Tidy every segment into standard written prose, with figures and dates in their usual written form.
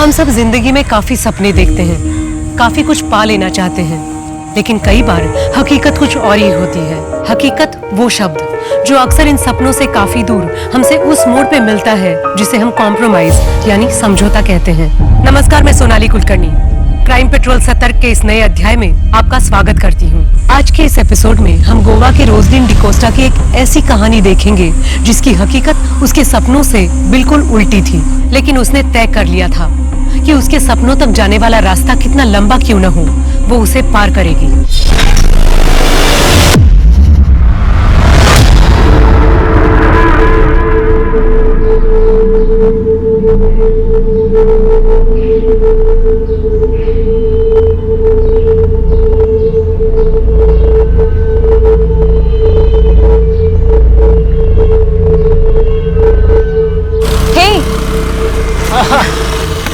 हम सब जिंदगी में काफी सपने देखते हैं, काफी कुछ पा लेना चाहते हैं, लेकिन कई बार हकीकत कुछ और ही होती है। हकीकत वो शब्द जो अक्सर इन सपनों से काफी दूर हमसे उस मोड़ पे मिलता है जिसे हम कॉम्प्रोमाइज यानी समझौता कहते हैं। नमस्कार, मैं सोनाली कुलकर्णी क्राइम पेट्रोल सतर्क के इस नए अध्याय में आपका स्वागत करती हूँ। आज के इस एपिसोड में हम गोवा के रोजलिन डिकोस्टा की एक ऐसी कहानी देखेंगे जिसकी हकीकत उसके सपनों से बिल्कुल उल्टी थी, लेकिन उसने तय कर लिया था कि उसके सपनों तक जाने वाला रास्ता कितना लंबा क्यों न हो, वो उसे पार करेगी।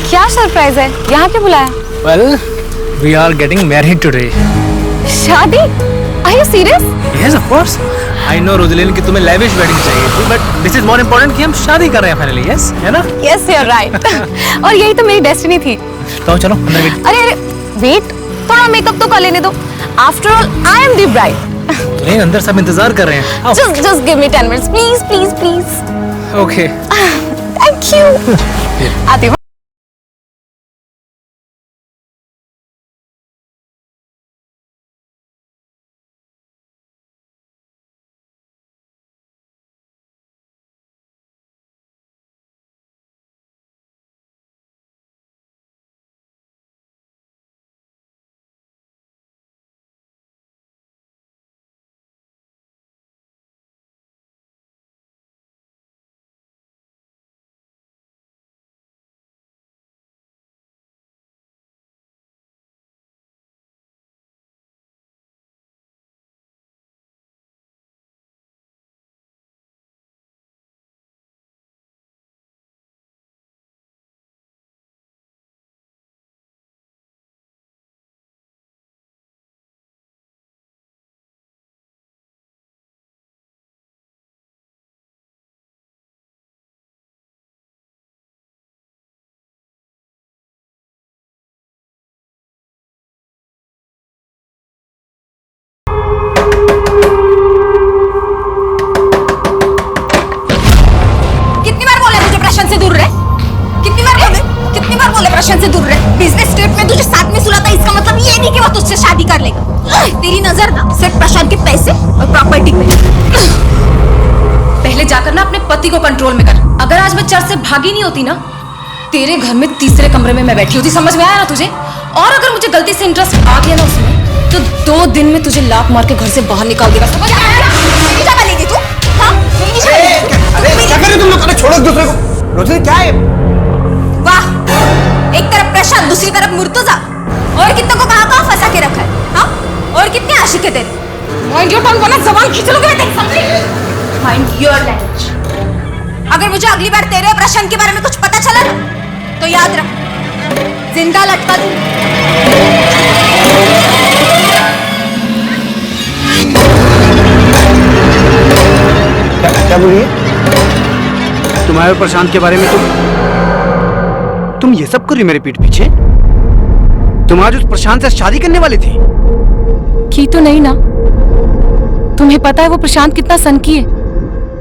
क्या सरप्राइज है? यहाँ क्यों बुलाया? Well, we are getting married today. शादी? Are you serious? Yes, of course. I know Roslyn कि तुम्हें lavish wedding चाहिए थी, but this is more important कि हम शादी कर रहे हैं finally, yes? है ना? Yes, you're right. और यही तो मेरी डेस्टिनी थी। तो चलो अंदर गेट। अरे वेट, थोड़ा मेकअप तो कर लेने दो। After all, I am the bride. नहीं, अंदर सब इंतजार कर रहे हैं। Just give me 10 minutes, please, please, please. Okay. Thank you. आती हूँ। प्रशांत से दूर रहे। बिजनेस ट्रिप में तुझे साथ में सुला था, इसका मतलब ये नहीं कि वो तुझसे शादी कर लेगा। तेरी नजर ना सिर्फ प्रशांत के पैसे और प्रॉपर्टी पे। पहले जाकर ना अपने पति को कंट्रोल में कर। अगर आज मैं चर्च से भागी नहीं होती ना, तेरे घर में तीसरे कमरे में मैं बैठी होती। समझ में आया ना तुझे? और अगर मुझे गलती से इंटरेस्ट आ गया ना उसमें, तो 2 दिन में तुझे लात मार के घर से बाहर निकाल देगा। समझ आया? मेरी जगह लेगी तू? हाँ? मेरी जगह लेगी तू? अरे क्या कर रहे हो तुम लोग? अरे छोड़ो एक दूसरे को। रोजलिन क्या है? वाह, एक तरफ प्रशांत, दूसरी तरफ मुर्तजा। और कितने को कहाँ फंसा के रखा है? हाँ? और कितने आशिक है तेरे? माइंड योर टंग, वरना ज़बान खींच लोगे मैं, समझी? Mind your language. अगर मुझे अगली बार तेरे प्रशांत के बारे में कुछ पता चला ना, तो याद रख, जिंदा लटका दूं। क्या बोलिए? तुम्हारे और प्रशांत के बारे में तुम ये सब कर रही हो मेरे पीठ पीछे? तुम आज उस प्रशांत से शादी करने वाले थे? की तो नहीं ना? तुम्हें पता है वो प्रशांत कितना सनकी है?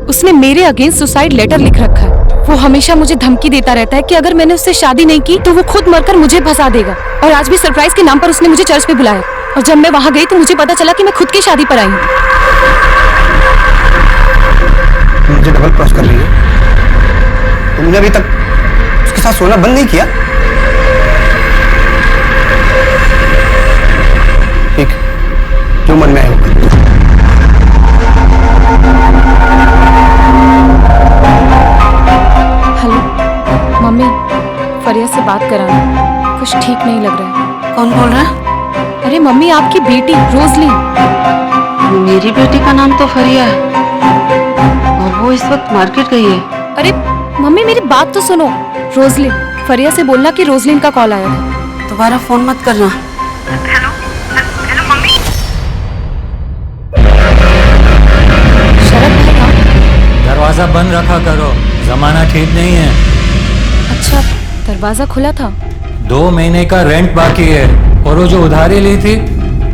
उसने मेरे अगेंस्ट सुसाइड लेटर लिख रखा है। वो हमेशा मुझे धमकी देता रहता है कि अगर मैंने उससे शादी नहीं की तो वो खुद मरकर मुझे फंसा देगा। और आज भी सरप्राइज के नाम पर उसने मुझे चर्च पे बुलाया, और जब मैं वहां गई तो मुझे पता चला कि मैं खुद की शादी पर आई हूँ। मुझे डबल क्रॉस कर रही है। तुमने अभी तक उसके साथ सोना बंद नहीं किया? ठीक, जो मन में है वो कर। हेलो मम्मी, फरिया से बात कराना, कुछ ठीक नहीं लग रहा है। कौन बोल रहा है? अरे मम्मी, आपकी बेटी रोजलिन। मेरी बेटी का नाम तो फरिया है और वो इस वक्त मार्केट गई है। अरे मम्मी, मेरी बात तो सुनो। रोजलिन, फरिया से बोलना कि रोजलिन का कॉल आया था। दोबारा फोन मत करना। Hello hello mummy. शरद भाई, दरवाजा बंद रखा करो, जमाना ठीक नहीं है। अच्छा दरवाजा खुला था। 2 महीने का रेंट बाकी है और वो जो उधारी ली थी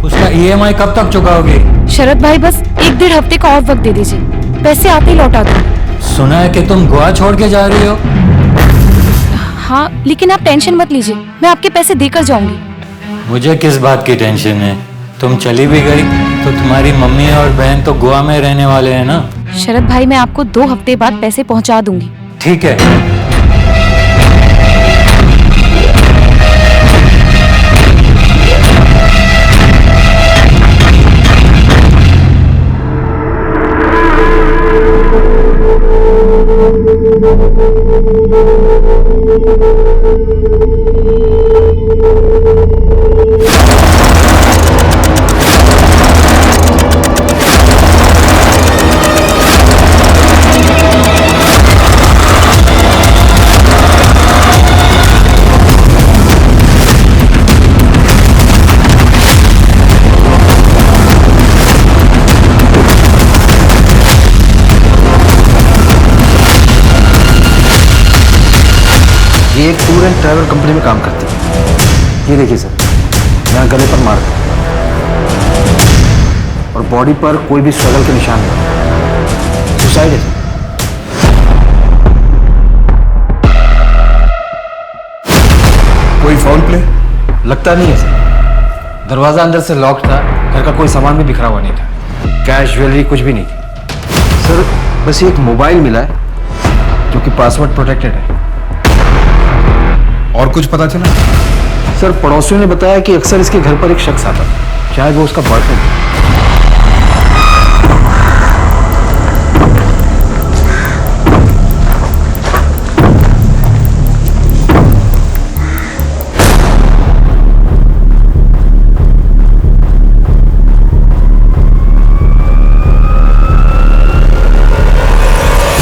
उसका EMI कब तक चुकाओगे? शरद भाई बस 1-1.5 हफ्ते का और वक्त दे दीजिए, पैसे आते ही लौटा दो। सुना है कि तुम गोवा छोड़ के जा रही हो। हाँ, लेकिन आप टेंशन मत लीजिए, मैं आपके पैसे देकर जाऊंगी। मुझे किस बात की टेंशन है? तुम चली भी गई तो तुम्हारी मम्मी और बहन तो गोवा में रहने वाले हैं ना। शरद भाई मैं आपको 2 हफ्ते बाद पैसे पहुंचा दूंगी। ठीक है। ये एक टूर एंड ट्रैवल कंपनी में काम करती है। ये देखिए सर, यहाँ गले पर मार्क है और बॉडी पर कोई भी स्ट्रगल के निशान नहीं। सुसाइड है सर। कोई फाउल प्ले? लगता नहीं है सर। दरवाजा अंदर से लॉक था, घर का कोई सामान भी बिखरा हुआ नहीं था, कैश ज्वेलरी कुछ भी नहीं थी सर। बस एक मोबाइल मिला है जो कि पासवर्ड प्रोटेक्टेड है। और कुछ पता चला? सर पड़ोसियों ने बताया कि अक्सर इसके घर पर एक शख्स आता है, शायद वो उसका बॉयफ्रेंड है।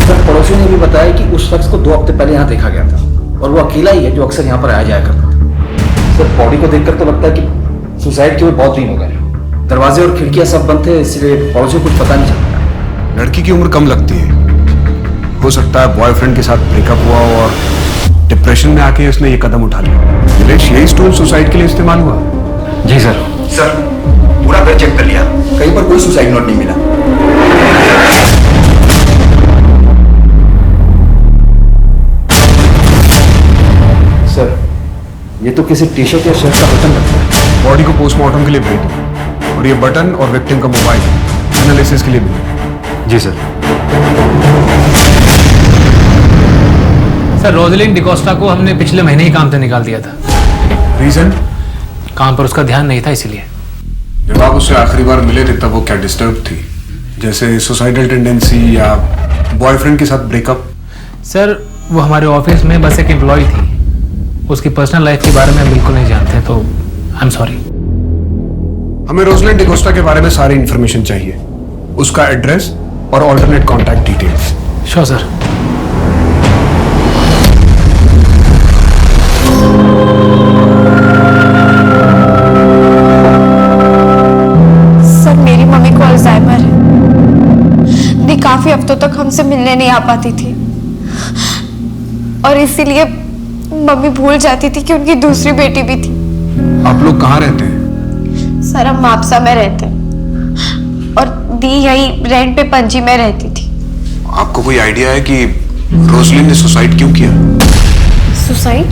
सर पड़ोसियों ने भी बताया कि उस शख्स को 2 हफ्ते पहले यहाँ देखा गया था और वो अकेला ही है जो अक्सर यहाँ पर आया जाया करता था। सर बॉडी को देखकर तो लगता है कि सुसाइड के हुए बहुत दिन हो गए। दरवाजे और खिड़कियां सब बंद थे, इसलिए पड़ोसियों को कुछ पता नहीं चलता। लड़की की उम्र कम लगती है, हो सकता है बॉयफ्रेंड के साथ ब्रेकअप हुआ हो और डिप्रेशन में आके उसने ये कदम उठा लिया। निलेश, यही स्टोन सुसाइड के लिए इस्तेमाल हुआ? जी सर। सर पूरा घर चेक कर लिया, कहीं पर कोई सुसाइड नोट नहीं मिला। सर ये तो किसी टी शर्ट या शर्ट का बटन लगता है। बॉडी को पोस्टमार्टम के लिए भेज दो और ये बटन और विक्टिम का मोबाइल एनालिसिस के लिए भेजो। जी सर। सर रोजलिन डिकोस्टा को हमने पिछले महीने ही काम से निकाल दिया था। रीजन? काम पर उसका ध्यान नहीं था इसलिए। जब आप उससे आखिरी बार मिले थे तब वो क्या डिस्टर्ब थी, जैसे सुसाइडल टेंडेंसी या बॉयफ्रेंड के साथ ब्रेकअप? सर वो हमारे ऑफिस में बस एक एम्प्लॉय थी, उसकी पर्सनल लाइफ के बारे में हम बिल्कुल नहीं जानते, तो आई एम सॉरी। हमें रोजलिन डिकोस्टा के बारे में सारी इंफॉर्मेशन चाहिए, उसका एड्रेस और alternate contact details. Sure sir. Sir मेरी मम्मी को अल्जाइमर है, दी काफी हफ्तों तक हमसे मिलने नहीं आ पाती थी और इसीलिए मम्मी भूल जाती थी कि उनकी दूसरी बेटी भी थी। आप लोग कहाँ रहते हैं? सर हम मापसा में रहते हैं और दी यही रेंट पे पणजी में रहती थी। आपको कोई आइडिया है कि रोजलिन ने सुसाइड क्यों किया? सुसाइड?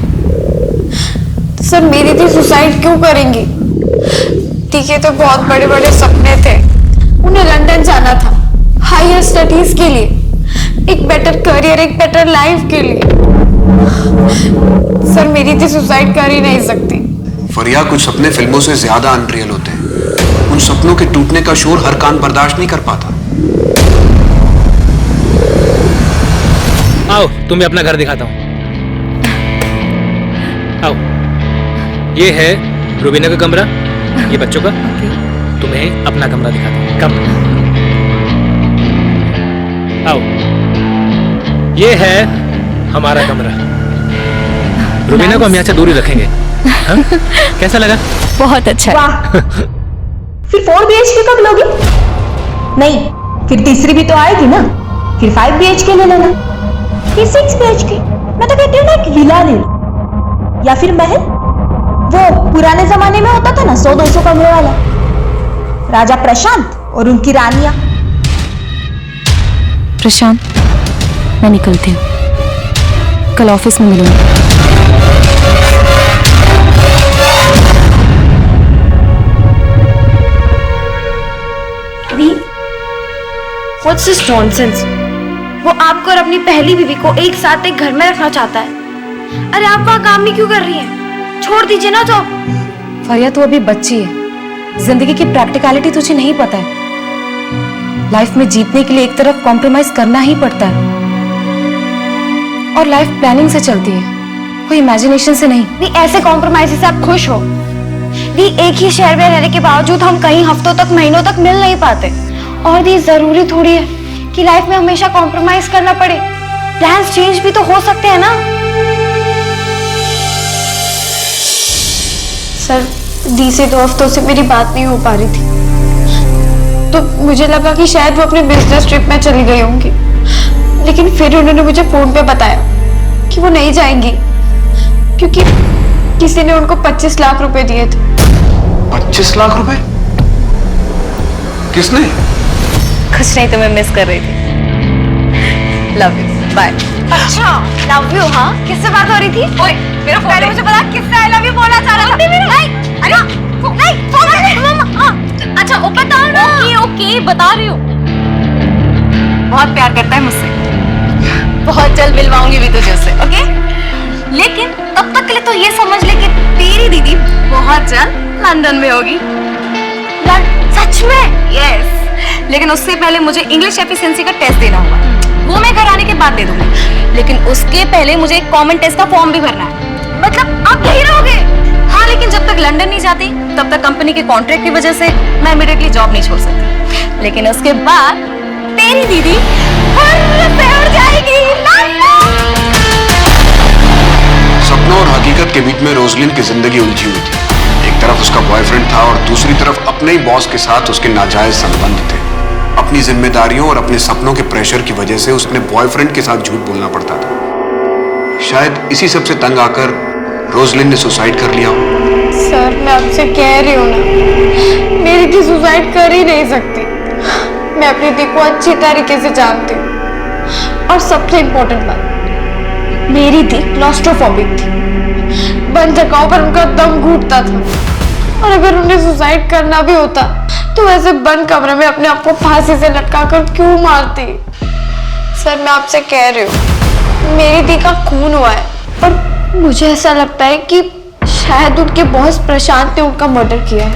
सर मेरी दी सुसाइड क्यों करेंगी? दी के तो बहुत बड़े बड़े सपने थे, उन्हें लंदन जाना था हायर स्टडीज के लिए, एक बेटर करियर, एक बेटर लाइफ के लिए। सर मेरी दी सुसाइड कर ही नहीं सकती। फरिया, कुछ सपने फिल्मों से ज्यादा अनरियल होते हैं। उन सपनों के टूटने का शोर हर कान बर्दाश्त नहीं कर पाता। आओ तुम्हें अपना घर दिखाता हूँ। आओ, ये है रूबीना का कमरा, ये बच्चों का। तुम्हें अपना कमरा दिखाता हूँ। कम आओ, ये है हमारा कमरा। रूबीना को हम यहाँ से दूर ही रखेंगे। हाँ? कैसा लगा? बहुत अच्छा है। वाह, फिर 4 BHK कब लोगे? नहीं, फिर तीसरी भी तो आएगी ना, फिर 5 BHK ले लेना, फिर 6 BHK। मैं तो कहती हूँ ना एक विला ले लो, या फिर महल? वो पुराने जमाने में होता था ना 100-200 कमरे वाला, राजा प्रशांत और उनकी रानियां। प्रशांत, मैं निकलती हूँ, कल ऑफिस में मिलूंगी। What's this nonsense? वो आपको और अपनी पहली बीवी को एक साथ एक घर में रखना चाहता है। अरे आप वहाँ काम भी क्यों कर रही हैं? छोड़ दीजिए ना जॉब। फरिया, तू अभी बच्ची है, जिंदगी की प्रैक्टिकलिटी तुझे नहीं पता है। लाइफ में जीतने के लिए एक तरफ कॉम्प्रोमाइज करना ही पड़ता है, और लाइफ प्लानिंग से चलती है, कोई इमेजिनेशन से नहीं। नहीं, ऐसे कॉम्प्रोमाइज से आप खुश हो? नहीं, एक ही शहर में रहने के बावजूद हम कई हफ्तों तक, महीनों तक मिल नहीं पाते। और ये जरूरी थोड़ी है कि लाइफ में हमेशा कॉम्प्रोमाइज करना पड़े। प्लान्स चेंज भी तो हो सकते हैं ना। सर, दी से 2 हफ्तों से मेरी बात नहीं हो पा रही थी, तो मुझे लगा कि शायद वो अपने बिजनेस ट्रिप में चली गई होंगी, लेकिन फिर उन्होंने मुझे फोन पे बताया कि वो नहीं जाएंगी क्योंकि किसी ने उनको 25 लाख रुपए दिए थे। 25 लाख रुपए? किसने? कुछ नहीं, तुम्हें मिस कर रही थी। Love you, bye. अच्छा, लव यू? हाँ, किससे बात हो रही थी? ओए, मेरा फोन पहले मुझे बता, किससे आई लव यू बोलना चाह रहा था? नहीं, अरे नहीं, फोन नहीं। अच्छा, वो बता ना। ओके, बता रही हूँ। बहुत प्यार करता है मुझसे, बहुत जल्द मिलवाऊंगी भी तुझे उससे, ओके? लेकिन तब तक के लिए तो ये समझ ले कि तेरी दीदी बहुत जल्द लंदन में होगी। सच में? यस। लेकिन उससे पहले मुझे इंग्लिश एफिशिएंसी का टेस्ट देना होगा, वो मैं घर आने के बाद दे दूंगी, लेकिन उसके पहले मुझे एक कॉमन टेस्ट का फॉर्म भी भरना है। मतलब आप यही रहोगे? हाँ, लेकिन जब तक लंदन नहीं जाती तब तक कंपनी के कॉन्ट्रैक्ट की वजह से मैं इमीडिएटली जॉब नहीं छोड़ सकती, लेकिन उसके बाद तेरी दीदी उड़ जाएगी। सपनों और हकीकत के बीच में रोजलिन की जिंदगी उलझी हुई थी। एक तरफ उसका बॉयफ्रेंड था और दूसरी तरफ अपने ही बॉस के साथ उसके नाजायज संबंध थे। अपनी जिम्मेदारियों और अपने सपनों के प्रेशर की वजह से उसने बॉयफ्रेंड के साथ झूठ बोलना पड़ता था। शायद इसी सब से तंग आकर रोजलिन ने सुसाइड कर लिया हो। सर, मैं आपसे कह रही हूँ ना, मेरी दी सुसाइड कर ही नहीं सकती। मैं अपनी दी को अच्छी तरीके से जानती हूँ, और सबसे इम्पोर्टेंट बात, मेरी दी क्लॉस्ट्रोफोबिक थी। बंद जगहों पर उनका दम घुटता था, और अगर उन्हें सुसाइड करना भी होता तो वैसे बंद कमरे में अपने आप को फांसी से लटकाकर क्यों मारती? सर, मैं आपसे कह रही हूँ, मेरी दी का खून हुआ है, और मुझे ऐसा लगता है कि शायद उनके बॉस प्रशांत ने उनका मर्डर किया है।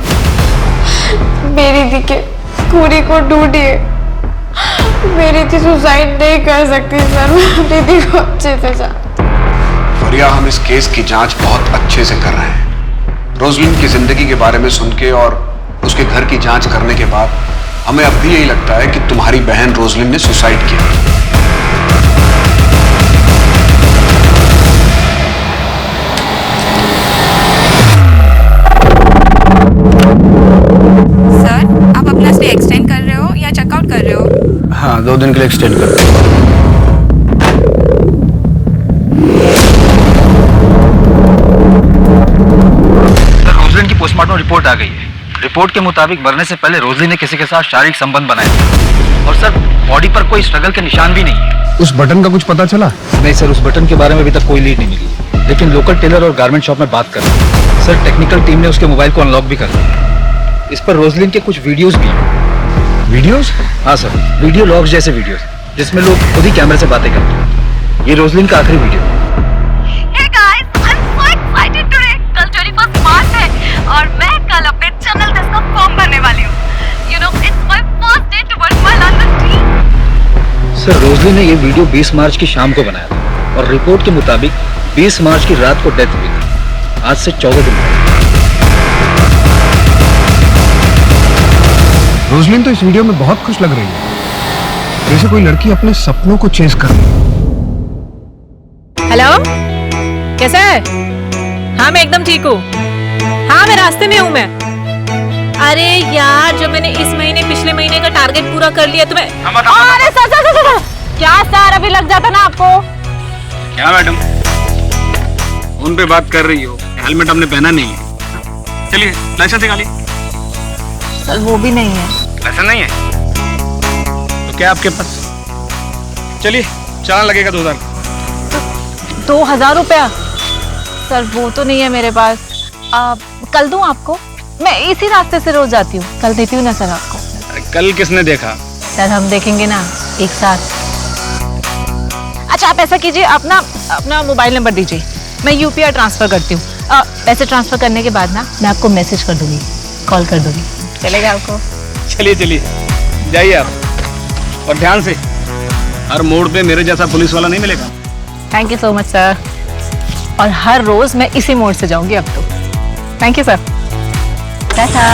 मेरी दी के खूनी को ढूंढिए। मेरी दी सुसाइड नहीं कर सकती सर, मैं अपनी दी को अच्छे से जानती हूं। फरिया, हम इस केस की जांच बहुत अच्छे से कर रहे हैं। रोजलिन की जिंदगी के बारे में सुन के और उसके घर की जांच करने के बाद हमें अब भी यही लगता है कि तुम्हारी बहन रोजलिन ने सुसाइड किया। सर, आप अपना स्टे एक्सटेंड कर रहे हो या चेकआउट कर रहे हो? हाँ, 2 दिन के लिए एक्सटेंड कर रहे हैं। रोजलिन की पोस्टमार्टम रिपोर्ट आ गई है। रिपोर्ट के मुताबिक मरने से पहले रोजलिन ने किसी के साथ शारीरिक संबंध बनाए थे, और सर बॉडी पर कोई स्ट्रगल के निशान भी नहीं है। उस बटन का कुछ पता चला? नहीं सर, उस बटन के बारे में अभी तक कोई लीड नहीं मिली, लेकिन लोकल टेलर और गारमेंट शॉप में बात कर रहे हैं। सर, टेक्निकल टीम ने उसके मोबाइल को अनलॉक भी कर लिया। इस पर रोजलिन के कुछ वीडियोस भी हैं। वीडियोस? हाँ सर, वीडियो लॉग्स जैसे वीडियोस, जिसमें लोग खुद ही कैमरे से बातें करते हैं। ये रोजलिन का आखिरी वीडियो है। Hey guys, I'm so excited today. कल 21 मार्च है और मैं कल अपने चैनल टेस्ट का फॉर्म भरने वाली हूँ। You know, it's my first day towards my London dream. Sir, Roslyn ने ये वीडियो 20 मार्च की शाम को बनाया था, और रिपोर्ट के मुताबिक 20 मार्च की रात को डेथ हुई थी। आज से 14 दिन पहले। रोजलिन तो इस वीडियो में बहुत खुश लग रही है, जैसे कोई लड़की अपने सपनों को चेस कर रही है। हेलो, कैसा है? हाँ, मैं एकदम ठीक हूँ। हाँ, मैं रास्ते में हूँ मैं। अरे यार, जो मैंने इस महीने पिछले महीने का टारगेट पूरा कर लिया तो मैं... अरे सर, क्या सर, अभी लग जाता ना आपको। क्या मैडम? फोन पे बात कर रही हो, हेलमेट हमने पहना नहीं है। चलिए लाइसेंस निकालिए। सर वो भी नहीं है। लाइसेंस नहीं है तो क्या आपके पास? चलिए चालान लगेगा 2000। 2000 रुपया? सर वो तो नहीं है मेरे पास। कल दूं आपको? मैं इसी रास्ते से रोज आती हूँ, कल देती हूँ ना सर आपको। कल किसने देखा? सर हम देखेंगे ना एक साथ। अच्छा आप ऐसा कीजिए, अपना मोबाइल नंबर दीजिए, मैं यूपीआई ट्रांसफर करती हूँ। पैसे ट्रांसफर करने के बाद ना मैं आपको मैसेज कर दूंगी, कॉल कर दूंगी। चलेगा आपको? चलिए चलिए जाइए आप, और ध्यान से, हर मोड़ पे मेरे जैसा पुलिस वाला नहीं मिलेगा। Thank you so much sir. और हर रोज मैं इसी मोड़ से जाऊंगी अब तो। Thank you sir. टाटा।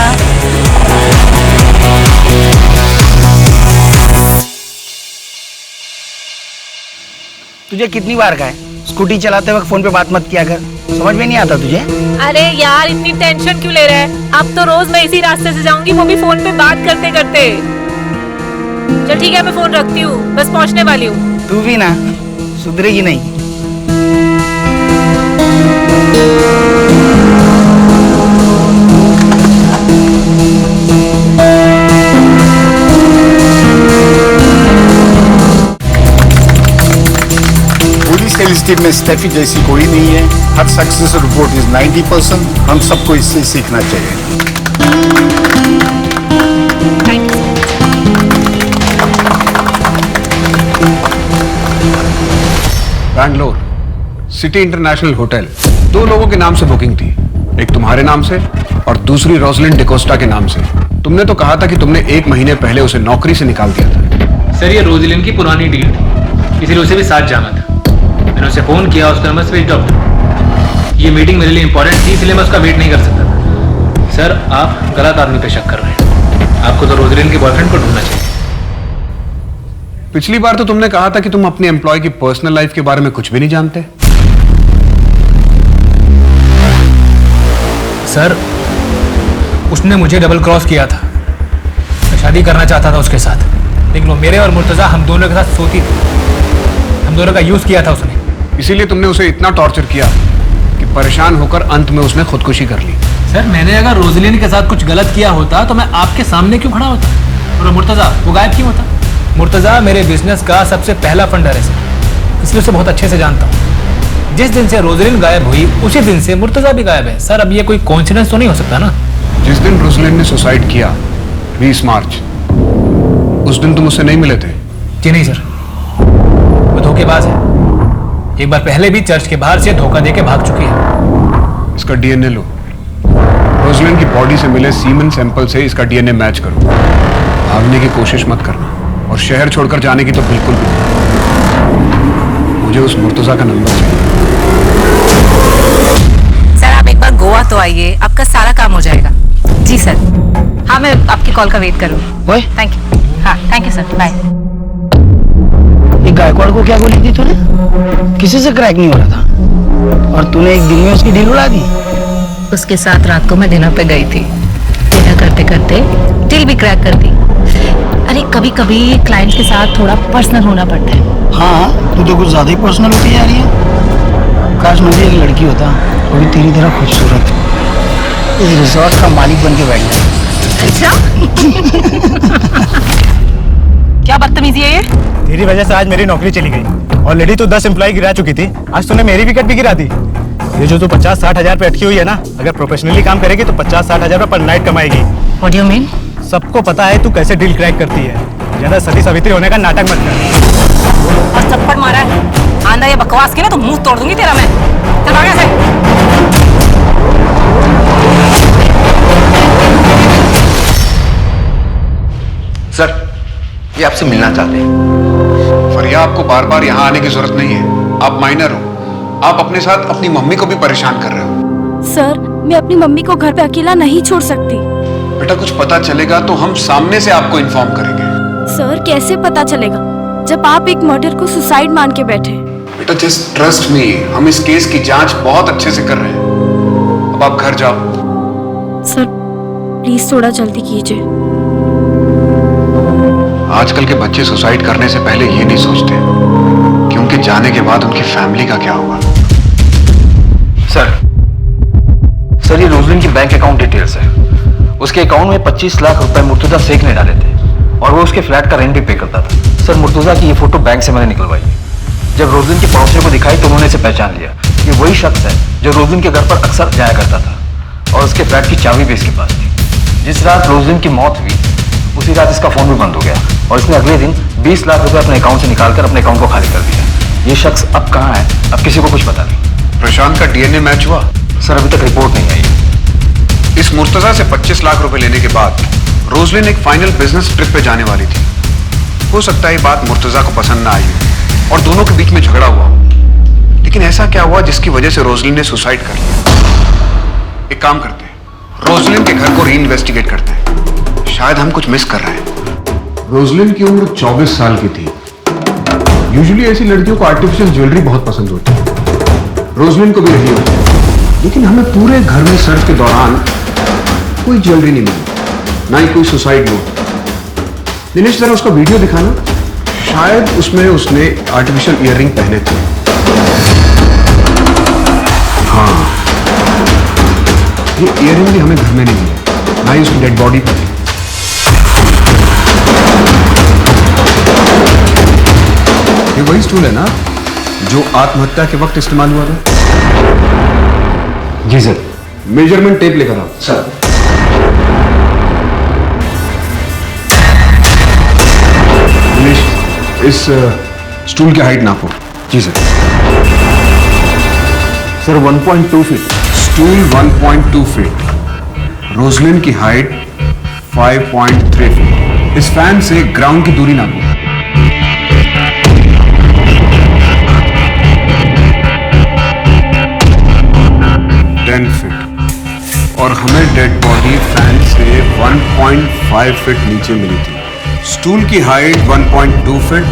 तुझे कितनी बार कहा है स्कूटी चलाते वक्त फोन पे बात मत किया कर, समझ में नहीं आता तुझे? अरे यार इतनी टेंशन क्यों ले रहा है? अब तो रोज मैं इसी रास्ते से जाऊंगी, वो भी फोन पे बात करते करते। चल ठीक है मैं फोन रखती हूँ, बस पहुंचने वाली हूँ। तू भी ना सुधरेगी नहीं। पुलिस के लिस्टेड में स्टेफी जैसी कोई नहीं है। हर सक्सेस रिपोर्ट इज 90%। हम सबको इससे सीखना चाहिए। बैंगलोर सिटी इंटरनेशनल होटल, 2 लोगों के नाम से बुकिंग थी, एक तुम्हारे नाम से और दूसरी रोजलिन डिकोस्टा के नाम से। तुमने तो कहा था कि तुमने 1 महीने पहले उसे नौकरी से निकाल दिया था। सर ये रोजलिन की पुरानी डील थी, इसीलिए उसे भी साथ जाना था। मैंने उसे फोन किया, उसका नंबर स्विच ऑफ था। ये मीटिंग मेरे लिए इंपॉर्टेंट थी, इसलिए मैं उसका वेट नहीं कर सकता था। सर आप गलत आदमी पे शक कर रहे हैं, आपको तो रोजलिन के बॉयफ्रेंड को ढूंढना चाहिए। पिछली बार तो तुमने कहा था कि तुम अपने एम्प्लॉय की पर्सनल लाइफ के बारे में कुछ भी नहीं जानते। सर उसने मुझे डबल क्रॉस किया था, मैं शादी करना चाहता था उसके साथ, लेकिन वो मेरे और मुर्तजा हम दोनों के साथ सोती थी। हम दोनों का यूज किया था उसने। इसीलिए तुमने उसे इतना टॉर्चर किया कि परेशान होकर अंत में उसने खुदकुशी कर ली। सर मैंने अगर रोजलिन के साथ कुछ गलत किया होता तो मैं आपके सामने क्यों खड़ा होता, और मुर्तजा वो गायब क्यों होता? मुर्तजा मेरे बिजनेस का सबसे पहला फंडर है सर, इसलिए उसे बहुत अच्छे से जानता हूँ। जिस दिन से रोजलिन गायब हुई उसी दिन से मुर्तजा भी गायब है। सर अब ये कोई कोइंसिडेंस तो नहीं हो सकता ना? जिस दिन रोजलिन ने सुसाइड किया 20 मार्च, उस दिन तुम उससे नहीं मिले थे? जी नहीं सर, वो धोखेबाज है। एक बार पहले भी चर्च के बाहर से धोखा देके भाग चुकी है। इसका डीएनए लो, रोजलिन की बॉडी से मिले सीमेन सैंपल से इसका डीएनए मैच करो। भागने की कोशिश मत करना, और शहर छोड़कर जाने की तो बिल्कुल भी नहीं। मुझे उस मुर्तजा का नंबर चाहिए। सर आप एक बार गोवा तो आइए, आपका सारा काम हो जाएगा। जी सर। हाँ मैं आपकी कॉल का वेट करूँगी। Thank you. हाँ थैंक यू सर, बाय। एक गायकवाड़ को क्या गोली दी तूने? किसी से क्रैक नहीं हो रहा था, और तूने एक दिन में उसकी डील उड़ा दी। उसके साथ रात को मैं डिनर पे गई थी, डिनर करते करते डील भी क्रैक कर दी। अरे कभी कभी क्लाइंट के साथ थोड़ा पर्सनल होना पड़ता है। हाँ तू तो कुछ ज्यादा ही पर्सनल होती जा रही है। काश मैं भी एक लड़की होता, वो भी तेरी तरह खूबसूरत, इस रिजॉर्ट का मालिक बन के बैठ जाए। अच्छा क्या बदतमीजी है ये? तेरी वजह से आज मेरी नौकरी चली गई। ऑलरेडी तू 10 एम्प्लॉय गिरा चुकी थी, आज तूने मेरी विकेट भी गिरा दी। ये जो तू 50-60 हजार पे अटकी हुई है ना, अगर प्रोफेशनली काम करेगी तो 50-60 हजार पर night कमाएगी। What do you mean? सबको पता है तू कैसे डील क्रैक करती है। ज्यादा सती सावित्री होने का नाटक मत कर। और थप्पड़ मारा है आंधा ये बकवास की ना तो मुंह तोड़ दूंगी तेरा मैं। चल भाग यहाँ से। सर ये आपसे मिलना चाहते हैं। फरिया आपको बार बार यहाँ आने की जरूरत नहीं है, आप माइनर हो। आप अपने साथ अपनी मम्मी को भी परेशान कर रहे हो। सर मैं अपनी मम्मी को घर पे अकेला नहीं छोड़ सकती। बेटा कुछ पता चलेगा तो हम सामने से आपको इन्फॉर्म करेंगे। सर कैसे पता चलेगा जब आप एक मर्डर को सुसाइड मान के बैठे? बेटा जस्ट ट्रस्ट मी, हम इस केस की जांच बहुत अच्छे से कर रहे हैं। अब आप घर जाओ। सर प्लीज थोड़ा जल्दी कीजिए। आजकल के बच्चे सुसाइड करने से पहले ये नहीं सोचते कि उनके जाने के बाद उनकी फैमिली का क्या होगा। सर ये रोजलिन की बैंक अकाउंट डिटेल्स है। उसके अकाउंट में 25 लाख रुपए मुर्तजा शेख ने डाले थे और वो उसके फ्लैट का रेंट भी पे करता था। सर मुर्तजा की ये फोटो बैंक से मैंने निकलवाई है। जब रोजलिन के पड़ोसियों को दिखाई तो उन्होंने इसे पहचान लिया। ये वही शख्स है जो रोजलिन के घर पर अक्सर जाया करता था और उसके फ्लैट की चाबी भी इसके पास थी। जिस रात रोजलिन की मौत हुई उसी रात इसका फोन भी बंद हो गया और इसने अगले दिन 20 लाख रुपए अपने अकाउंट से निकालकर अपने अकाउंट को खाली कर दिया। ये शख्स अब कहाँ है अब किसी को कुछ पता नहीं। प्रशांत का डीएनए मैच हुआ? सर अभी तक रिपोर्ट नहीं आई। इस मुर्तजा से 25 लाख रुपए लेने के बाद रोजलिन एक फाइनल बिजनेस ट्रिप पे जाने वाली थी। हो सकता है ये बात मुर्तजा को पसंद ना आई हो और दोनों के बीच में झगड़ा हुआ हो। लेकिन ऐसा क्या हुआ जिसकी वजह से रोजलिन ने सुसाइड कर लिया? एक काम करते हैं, रोजलिन के घर को री इन्वेस्टिगेट करते हैं। शायद हम कुछ मिस कर रहे हैं। रोजलिन की उम्र 24 साल की थी। यूजुअली ऐसी लड़कियों को आर्टिफिशियल ज्वेलरी बहुत पसंद होती है, रोजलिन को भी रही होती है। लेकिन हमें पूरे घर में सर्च के दौरान कोई ज्वेलरी नहीं मिली, ना ही कोई सुसाइड नोट। दिनेश जरा उसका वीडियो दिखाना, शायद उसमें उसने आर्टिफिशियल ईयररिंग पहने थे। हाँ, ये ईयररिंग भी हमें घर में नहीं मिली, ना ही उसकी डेड बॉडी पर। ये वही स्टूल है ना जो आत्महत्या के वक्त इस्तेमाल हुआ था? जी सर। मेजरमेंट टेप लेकर आओ। सर। दिनेश, इस स्टूल की हाइट नापो। जी sir. Sir 1.2 feet. Stool 1.2 feet, Roslin की हाइट 5.3 फीट। इस फैन से ग्राउंड की दूरी नापो। 10 फीट। और हमें डेड बॉडी फैन से 1.5 फीट नीचे मिली थी। स्टूल की हाइट 1.2 फीट,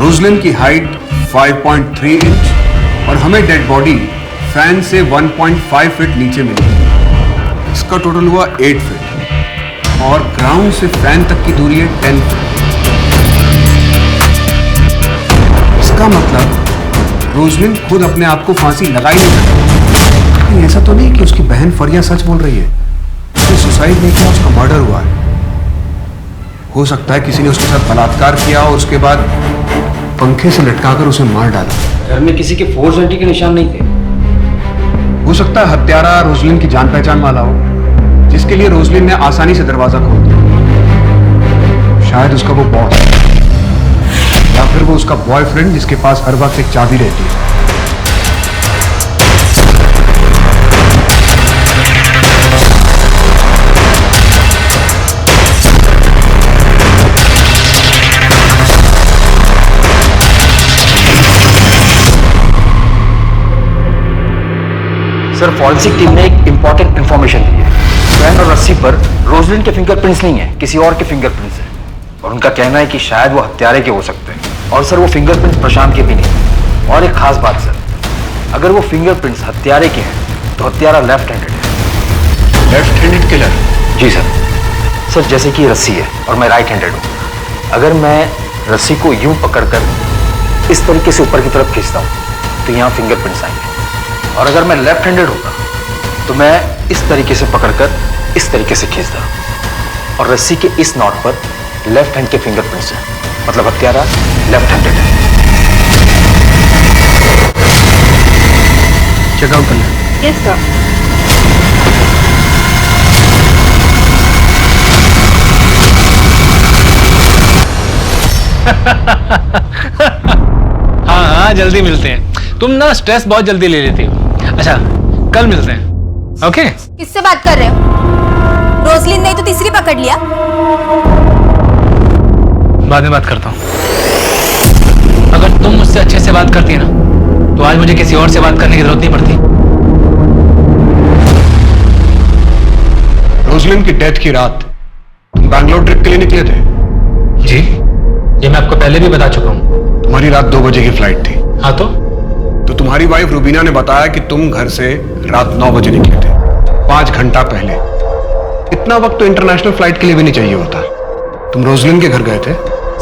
रोजलिन की हाइट 5.3 इंच और हमें डेड बॉडी फैन से 1.5 फीट नीचे मिली। इसका टोटल हुआ 8 फीट और ग्राउंड से फैन तक की दूरी है 10 फीट। इसका मतलब रोजलिन खुद अपने आप को फांसी लगाई नहीं सकती। ऐसा तो नहीं कि उसकी बहन फरिया सच बोल रही है, उसने सुसाइड नहीं किया, उसका मर्डर हुआ है। हो सकता है किसी ने उसके साथ बलात्कार किया और उसके बाद पंखे से लटकाकर उसे मार डाला। घर में किसी के फोर्स एंट्री के निशान नहीं थे। हो सकता है हत्यारा रोजलिन की जान पहचान वाला हो, जिसके लिए रोजलिन ने आसानी से दरवाजा खोल दिया। शायद उसका वो बॉस या फिर वो उसका बॉयफ्रेंड जिसके पास हर वक्त एक चाबी रहती है। सर फॉरेंसिक टीम ने एक इंपॉर्टेंट इंफॉर्मेशन दी है। फैन और रस्सी पर रोजलिन के फिंगरप्रिंट्स नहीं है, किसी और के फिंगरप्रिंट्स हैं और उनका कहना है कि शायद वो हत्यारे के हो सकते हैं। और सर वो फिंगरप्रिंट्स प्रशांत के भी नहीं। और एक खास बात सर, अगर वो फिंगरप्रिंट्स हत्यारे के हैं तो हत्यारा लेफ्ट हैंडेड है। Left handed killer? जी सर। सर जैसे कि रस्सी है और मैं राइट हैंडेड हूँ, अगर मैं रस्सी को यूं पकड़कर इस तरीके से ऊपर की तरफ खींचता हूँ तो यहाँ फिंगरप्रिंट्स आएंगे। और अगर मैं लेफ्ट हैंडेड होता तो मैं इस तरीके से पकड़कर इस तरीके से खींचता और रस्सी के इस नॉट पर लेफ्ट हैंड के फिंगरप्रिंट्स हैं, मतलब हत्यारा लेफ्ट हैंडेड है। चेकआउट करना। Yes sir. हाँ हाँ जल्दी मिलते हैं। तुम ना स्ट्रेस बहुत जल्दी ले लेती हो। अच्छा कल मिलते हैं। ओके? किससे बात कर रहे हो? रोजलिन नहीं तो तीसरी पकड़ लिया। बाद में बात करता हूँ। अगर तुम मुझसे अच्छे से बात करती ना तो आज मुझे किसी और से बात करने की जरूरत नहीं पड़ती। रोजलिन की डेथ की रात तुम बैंगलोर ट्रिप के लिए निकले थे? जी, ये मैं आपको पहले भी बता चुका हूँ। तुम्हारी रात 2 बजे की फ्लाइट थी। हाँ तो तुम्हारी वाइफ रुबीना ने बताया कि तुम घर से रात 9 बजे निकले थे, 5 घंटा पहले। इतना वक्त तो इंटरनेशनल फ्लाइट के लिए भी नहीं चाहिए होता। तुम रोजलिन के घर गए थे?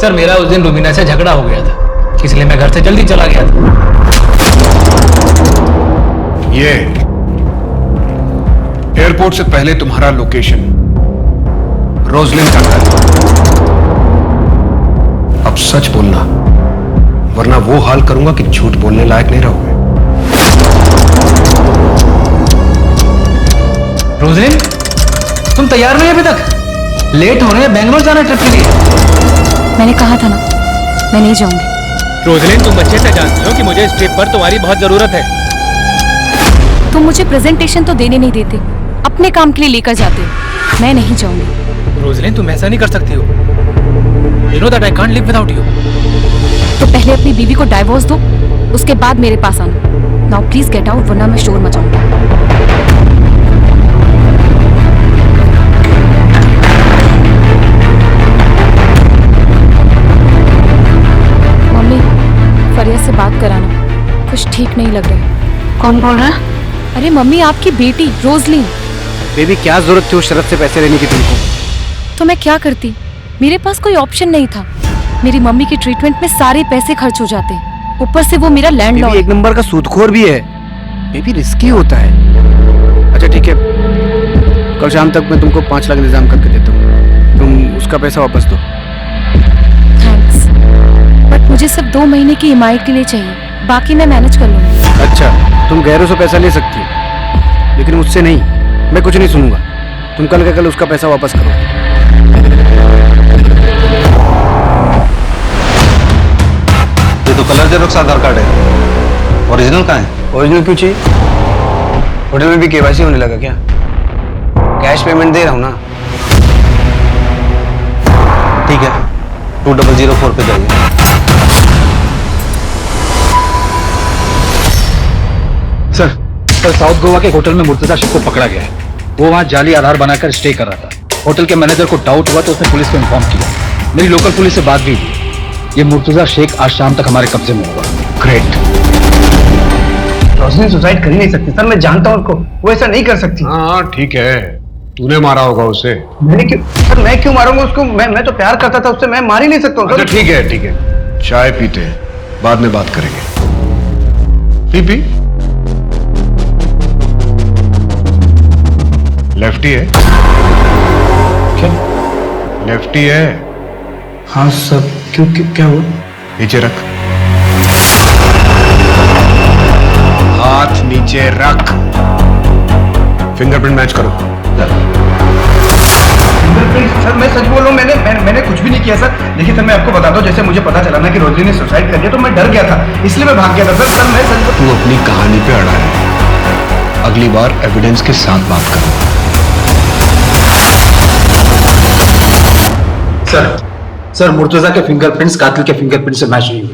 सर मेरा उस दिन रुबीना से झगड़ा हो गया था, इसलिए मैं घर से जल्दी चला गया था। रिपोर्ट से पहले तुम्हारा लोकेशन रोजलिन का घर। अब सच बोलना, वरना वो हाल करूंगा कि झूठ बोलने लायक नहीं रहोगे। रोजलिन, तुम तैयार नहीं अभी तक? लेट हो रहे हैं, बेंगलोर जाना ट्रिप के लिए। मैंने कहा था ना, मैं नहीं जाऊंगी। रोजलिन, तुम अच्छे से जानती हो कि मुझे इस ट्रिप पर तुम्हारी बहुत जरूरत है। तुम मुझे प्रेजेंटेशन तो देने नहीं देते, अपने काम के लिए लेकर जाते हो। मैं नहीं जाऊंगी। रोजलिन, तुम ऐसा नहीं कर सकती हो। You know that I can't live without you. तो पहले अपनी बीवी को डाइवोर्स दो, उसके बाद मेरे पास आना। नाउ प्लीज गेट आउट, वरना मैं शोर मचाऊंगा। मम्मी, फरिया से बात कराना, कुछ ठीक नहीं लग रहा है। कौन बोल रहा है? अरे मम्मी, आपकी बेटी रोजलिन। बेबी, क्या जरूरत थी उस शरत से पैसे लेने की तुमको? तो मैं क्या करती, मेरे पास कोई ऑप्शन नहीं था। मेरी मम्मी की ट्रीटमेंट में सारे पैसे खर्च हो जाते, ऊपर से वो मेरा लैंडलॉर्ड। एक नंबर का सूदखोर भी है। बेबी, रिस्की होता है। अच्छा ठीक है, कल शाम तक मैं तुमको 5 लाख इंतजाम करके देता हूँ, तुम उसका पैसा वापस दो। थैंक्स, बट मुझे सिर्फ 2 महीने की ईएमआई के लिए चाहिए, बाकी मैं मैनेज कर लूंगी। अच्छा, तुम गैरों से पैसा ले सकती हो, लेकिन मुझसे नहीं। मैं कुछ नहीं सुनूंगा। तुम कल का कल उसका पैसा वापस करो। ये तो कलर जेरोक्स आधार कार्ड है, ओरिजिनल कहाँ है? ओरिजिनल क्यों चाहिए? होटल में भी केवाईसी होने लगा क्या? कैश पेमेंट दे रहा हूँ ना। ठीक है, 2004 पे जाइए। सर, साउथ गोवा के होटल में मुर्तजा शेख को पकड़ा गया है। वो वहाँ जाली आधार बनाकर स्टे कर रहा था। होटल के मैनेजर को डाउट हुआ तो उसने पुलिस को इन्फॉर्म किया। मेरी लोकल पुलिस से बात भी हुई। ये मुर्तजा शेख आज शाम तक हमारे कब्जे में होगा। ग्रेट। रोशनी सुसाइड कर ही नहीं सकती सर, मैं जानता हूँ उसको, वो ऐसा नहीं कर सकती। हाँ ठीक है, तूने मारा होगा उसे। मैंने क्यों सर, मैं क्यों मारूंगा उसको? मैं तो प्यार करता था उससे, मैं मार ही नहीं सकता हूँ। अच्छा ठीक है ठीक है, चाय पीते हैं, बाद में बात करेंगे। पी। लेफ्टी है क्या? लेफ्टी है। हाँ सर, क्यों क्या हुआ? नीचे रख, हाथ नीचे रख। फिंगरप्रिंट मैच करो। फिंगरप्रिंट? सर मैं सच बोल रहा हूँ, मैंने कुछ भी नहीं किया सर। देखिए सर, मैं आपको बता दूं, जैसे मुझे पता चला ना कि रोजलिन ने सुसाइड कर दिया तो मैं डर गया था, इसलिए मैं भाग गया था सर। मैं सच। तू अपनी कहानी पे अड़ा है, अगली बार एविडेंस के साथ बात कर। सर मुर्तजा के फिंगरप्रिंट्स कातिल के फिंगरप्रिंट से मैच नहीं हुए।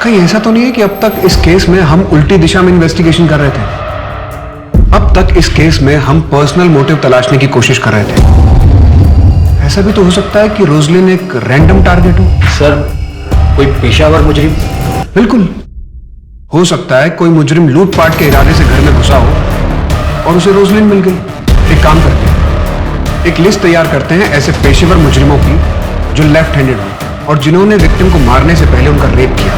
कहीं ऐसा तो नहीं है कि अब तक इस केस में हम उल्टी दिशा में इन्वेस्टिगेशन कर रहे थे? अब तक इस केस में हम पर्सनल मोटिव तलाशने की कोशिश कर रहे थे। ऐसा भी तो हो सकता है कि रोजलिन एक रैंडम टारगेट हो। सर, कोई पेशावर मुजरिम? बिल्कुल हो सकता है कोई मुजरिम लूटपाट के इरादे से घर में घुसा हो और उसे रोजलिन मिल गई। एक काम करते हैं, एक लिस्ट तैयार करते हैं ऐसे पेशेवर मुजरिमों की जो लेफ्ट हैंडेड हो और जिन्होंने विक्टिम को मारने से पहले उनका रेप किया।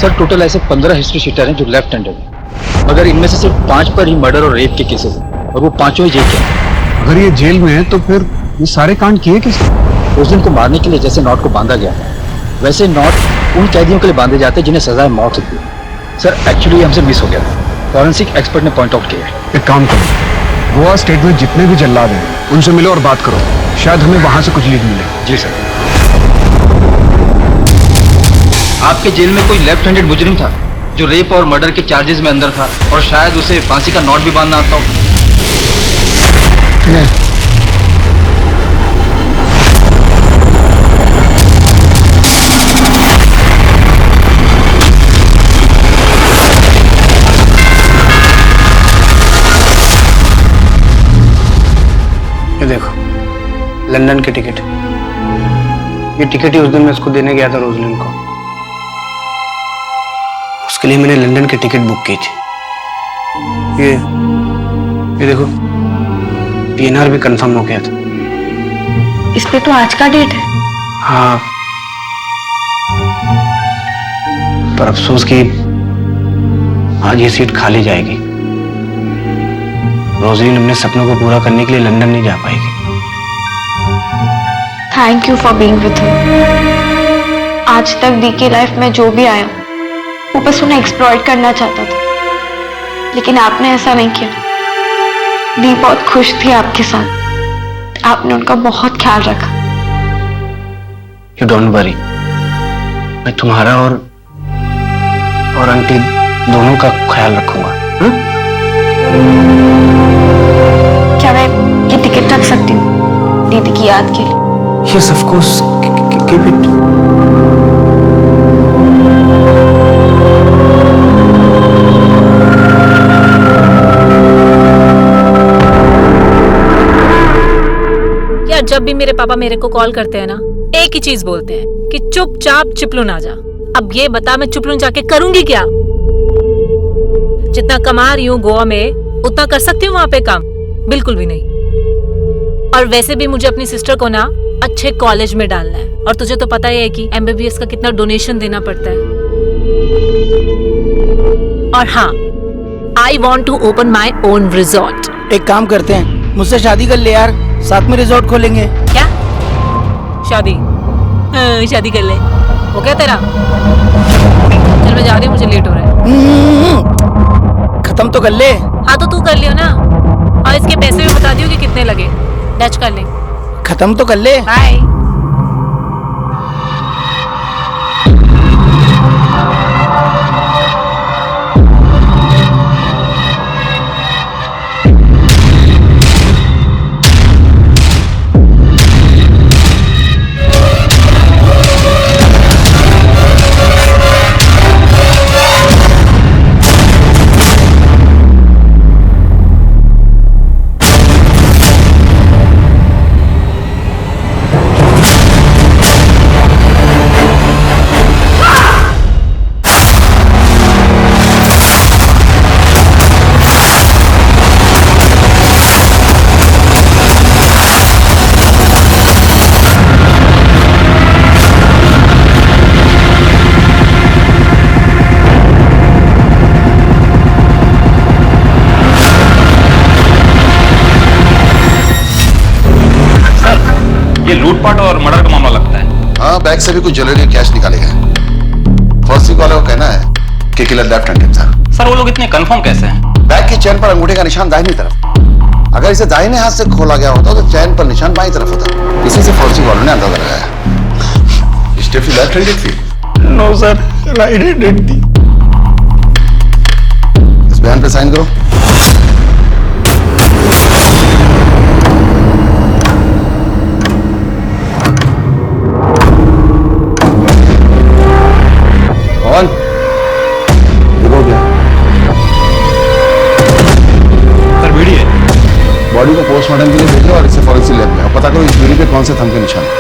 सर टोटल ऐसे 15 हिस्ट्री शीटर हैं जो लेफ्ट हैंडेड हैं, मगर इनमें से सिर्फ 5 पर ही मर्डर और रेप के केसेस हैं और वो 5 ही जेल के हैं। अगर ये जेल में है तो फिर ये सारे कांड किए किसने? रोजलिन को मारने के लिए जैसे नॉट को बांधा गया है, वैसे नॉट उन कैदियों के लिए बांधे जाते हैं जिन्हें सजाए मौत होती है। सर एक्चुअली हमसे मिस हो गया, फॉरेंसिक एक्सपर्ट ने पॉइंट आउट किया है। एक काम करो, गोवा स्टेट में जितने भी जल्लाद हैं उनसे मिलो और बात करो, शायद हमें वहां से कुछ लीड मिले। जी सर। आपके जेल में कोई लेफ्ट हैंडेड मुजरिम था जो रेप और मर्डर के चार्जेस में अंदर था और शायद उसे फांसी का नॉट भी बांधना आता हो। ये देखो, लंदन की टिकट। ये टिकट ही उस दिन मैं उसको देने गया था रोजलिन को। उसके लिए मैंने लंदन की टिकट बुक की थी। ये देखो, पीएनआर भी कंफर्म हो गया था। इस पे तो आज का डेट है। हाँ, पर अफसोस कि आज ये सीट खाली जाएगी। रोजलिन अपने सपनों को पूरा करने के लिए लंदन नहीं जा पाएगी। Thank you for being with me. आज तक दी की लाइफ में जो भी आया वो बस उन्हें एक्सप्लॉइट करना चाहता था, लेकिन आपने ऐसा नहीं किया। दी बहुत खुश थी आपके साथ, आपने उनका बहुत ख्याल रखा। यू डोंट वरी, मैं तुम्हारा और आंटी दोनों का ख्याल रखूंगा। क्या मैं ये टिकट रख सकती हूँ दीदी की याद के लिए? Yes, of course. Keep it. यार, जब भी मेरे पापा मेरे को कॉल करते हैं ना, एक ही चीज बोलते हैं कि चुपचाप चिपलून आ जा। अब ये बता, मैं चिपलून जाके करूंगी क्या? जितना कमा रही हूँ गोवा में, उतना कर सकती हूँ वहां पे काम? बिल्कुल भी नहीं। और वैसे भी मुझे अपनी सिस्टर को ना अच्छे कॉलेज में डालना है, और तुझे तो पता ही है कि MBBS का कितना डोनेशन देना पड़ता है। और हाँ, I want to open my own resort. एक काम करते हैं, मुझसे शादी कर ले यार, साथ में रिजॉर्ट खोलेंगे। क्या शादी? हाँ, शादी कर ले। हो गया तेरा? चल मैं जा रही हूँ, मुझे लेट हो रहा है। खत्म तो कर ले। हाँ तो तू कर लियो ना, और इसके पैसे भी बता दियो कि कितने लगे। डच कर ले। खत्म तो कर ले। बाय। लूटपाट और मर्डर का मामला लगता है। हाँ, बैग से भी कुछ ज्वेलरी कैश निकाले गए। फर्स्ट वाले का कहना है कि किलर लेफ्ट हैंडेड था। सर, वो लोग इतने कंफर्म कैसे हैं? बैग की चैन पर अंगूठे का निशान दाहिनी तरफ। अगर इसे दाहिने हाथ से खोला गया होता तो चैन पर निशान बाईं तरफ होता। इसी से फौजी वालों ने अंदाजा लगाया। स्टेफी लेफ्ट हैंडेड थी? नो सर, राइट हैंडेड थी। इस बयान पे साइन करो। कौन? देखो क्या? सर, वीडियो है। बॉडी को पोस्टमार्टम के लिए भेजो और इसे फॉरेंसिक लैब में। और पता करो इस दूरी पे कौन से थंब के निशान है।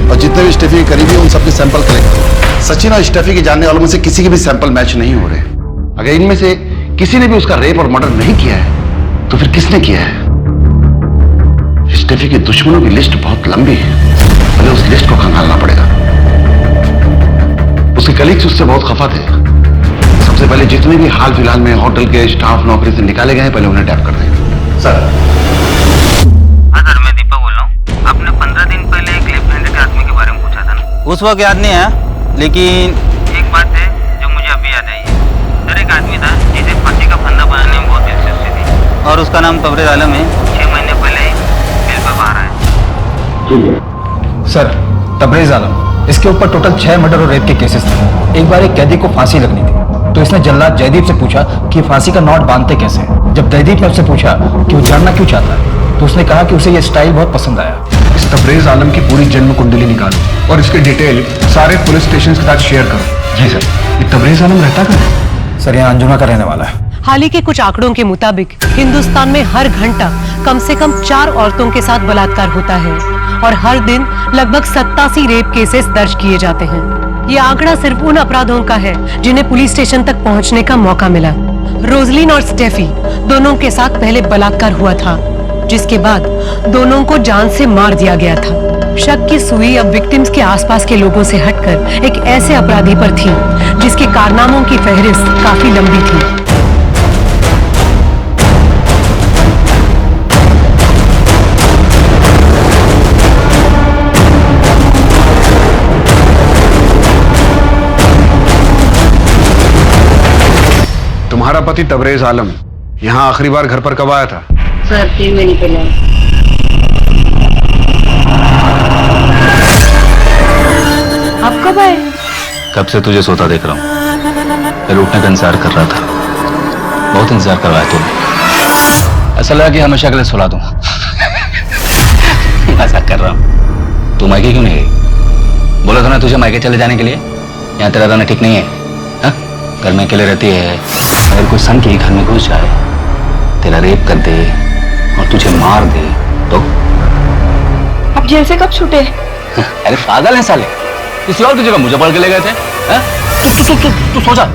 और जितने भी स्टेफी के करीबी उन सबके सैंपल कलेक्ट करो। सचिन और स्टेफी के जानने वालों में से किसी के भी सैंपल मैच नहीं हो रहे। अगर इनमें से किसी ने भी उसका रेप और मर्डर नहीं किया है तो फिर किसने किया है? स्टेफी के दुश्मनों की लिस्ट बहुत लंबी है, हमें उस लिस्ट को खंगालना पड़ेगा। उसके कलीग्स उससे बहुत खफा थे। सबसे पहले जितने भी हाल फिलहाल में होटल के स्टाफ नौकरी से निकाले गए हैं, पहले उन्हें टैप कर दें। सर। हाँ सर, मैं दीपक बोल रहा हूँ। आपने 15 दिन पहले एक लेफ्ट हैंडेड आदमी के बारे में पूछा था ना? उस वक्त याद नहीं है, लेकिन एक बात है जो मुझे अभी याद आई है। सर, एक आदमी था जिसे फांसी का फंदा बनाने में बहुत दिलचस्पी थी, और उसका नाम तबरेज आलम है। 6 महीने पहले जेल पर बाहर आया। सर, तबरेज आलम, इसके ऊपर टोटल 6 मर्डर और रेप के केसेस थे। एक बार एक कैदी को फांसी लगनी थी, तो इसने जल्लाद जयदीप से पूछा कि फांसी का नॉट बांधते कैसे हैं। जब जयदीप ने उससे पूछा कि वो जानना क्यों चाहता है, तो उसने कहा कि उसे ये स्टाइल बहुत पसंद आया। इस तबरेज आलम की पूरी जन्म कुंडली निकालो और इसके डिटेल सारे पुलिस स्टेशन के साथ शेयर करो। जी सर। ये तबरेज आलम रहता कहाँ है? सर, यहाँ अंजुना का रहने वाला है। हाल ही के कुछ आंकड़ों के मुताबिक हिंदुस्तान में हर घंटा कम से कम 4 औरतों के साथ बलात्कार होता है और हर दिन लगभग 87 रेप केसेस दर्ज किए जाते हैं। ये आंकड़ा सिर्फ उन अपराधों का है जिन्हें पुलिस स्टेशन तक पहुंचने का मौका मिला। रोजलिन और स्टेफी दोनों के साथ पहले बलात्कार हुआ था, जिसके बाद दोनों को जान से मार दिया गया था। शक की सुई अब विक्टिम्स के आसपास के लोगों से हटकर एक ऐसे अपराधी पर थी जिसके कारनामों की फहरिस्त काफी लंबी थी। तुम्हारा पति तबरेज आलम यहाँ आखिरी बार घर पर कब आया था? सर 3 महीने पहले। आप कब आए? कब से तुझे सोता देख रहा हूँ। फिर उठने का इंतजार कर रहा था। बहुत इंतजार करवाया तूने। ऐसा लगा कि हमेशा के लिए सुला दूं। मजाक कर रहा हूँ। तू मायके क्यों नहीं गई? बोला था ना तुझे मायके चले जाने के लिए। यहाँ तेरा रहना ठीक नहीं है। हा? घर में अकेले रहती है। अगर कोई सन के घर में घुस जाए, तेरा रेप कर दे और तुझे मार दे तो? आप जेल से कब छूटे? अरे पागल है साले, किसी और की जगह मुझे पकड़ के ले गए थे। तू सो जा,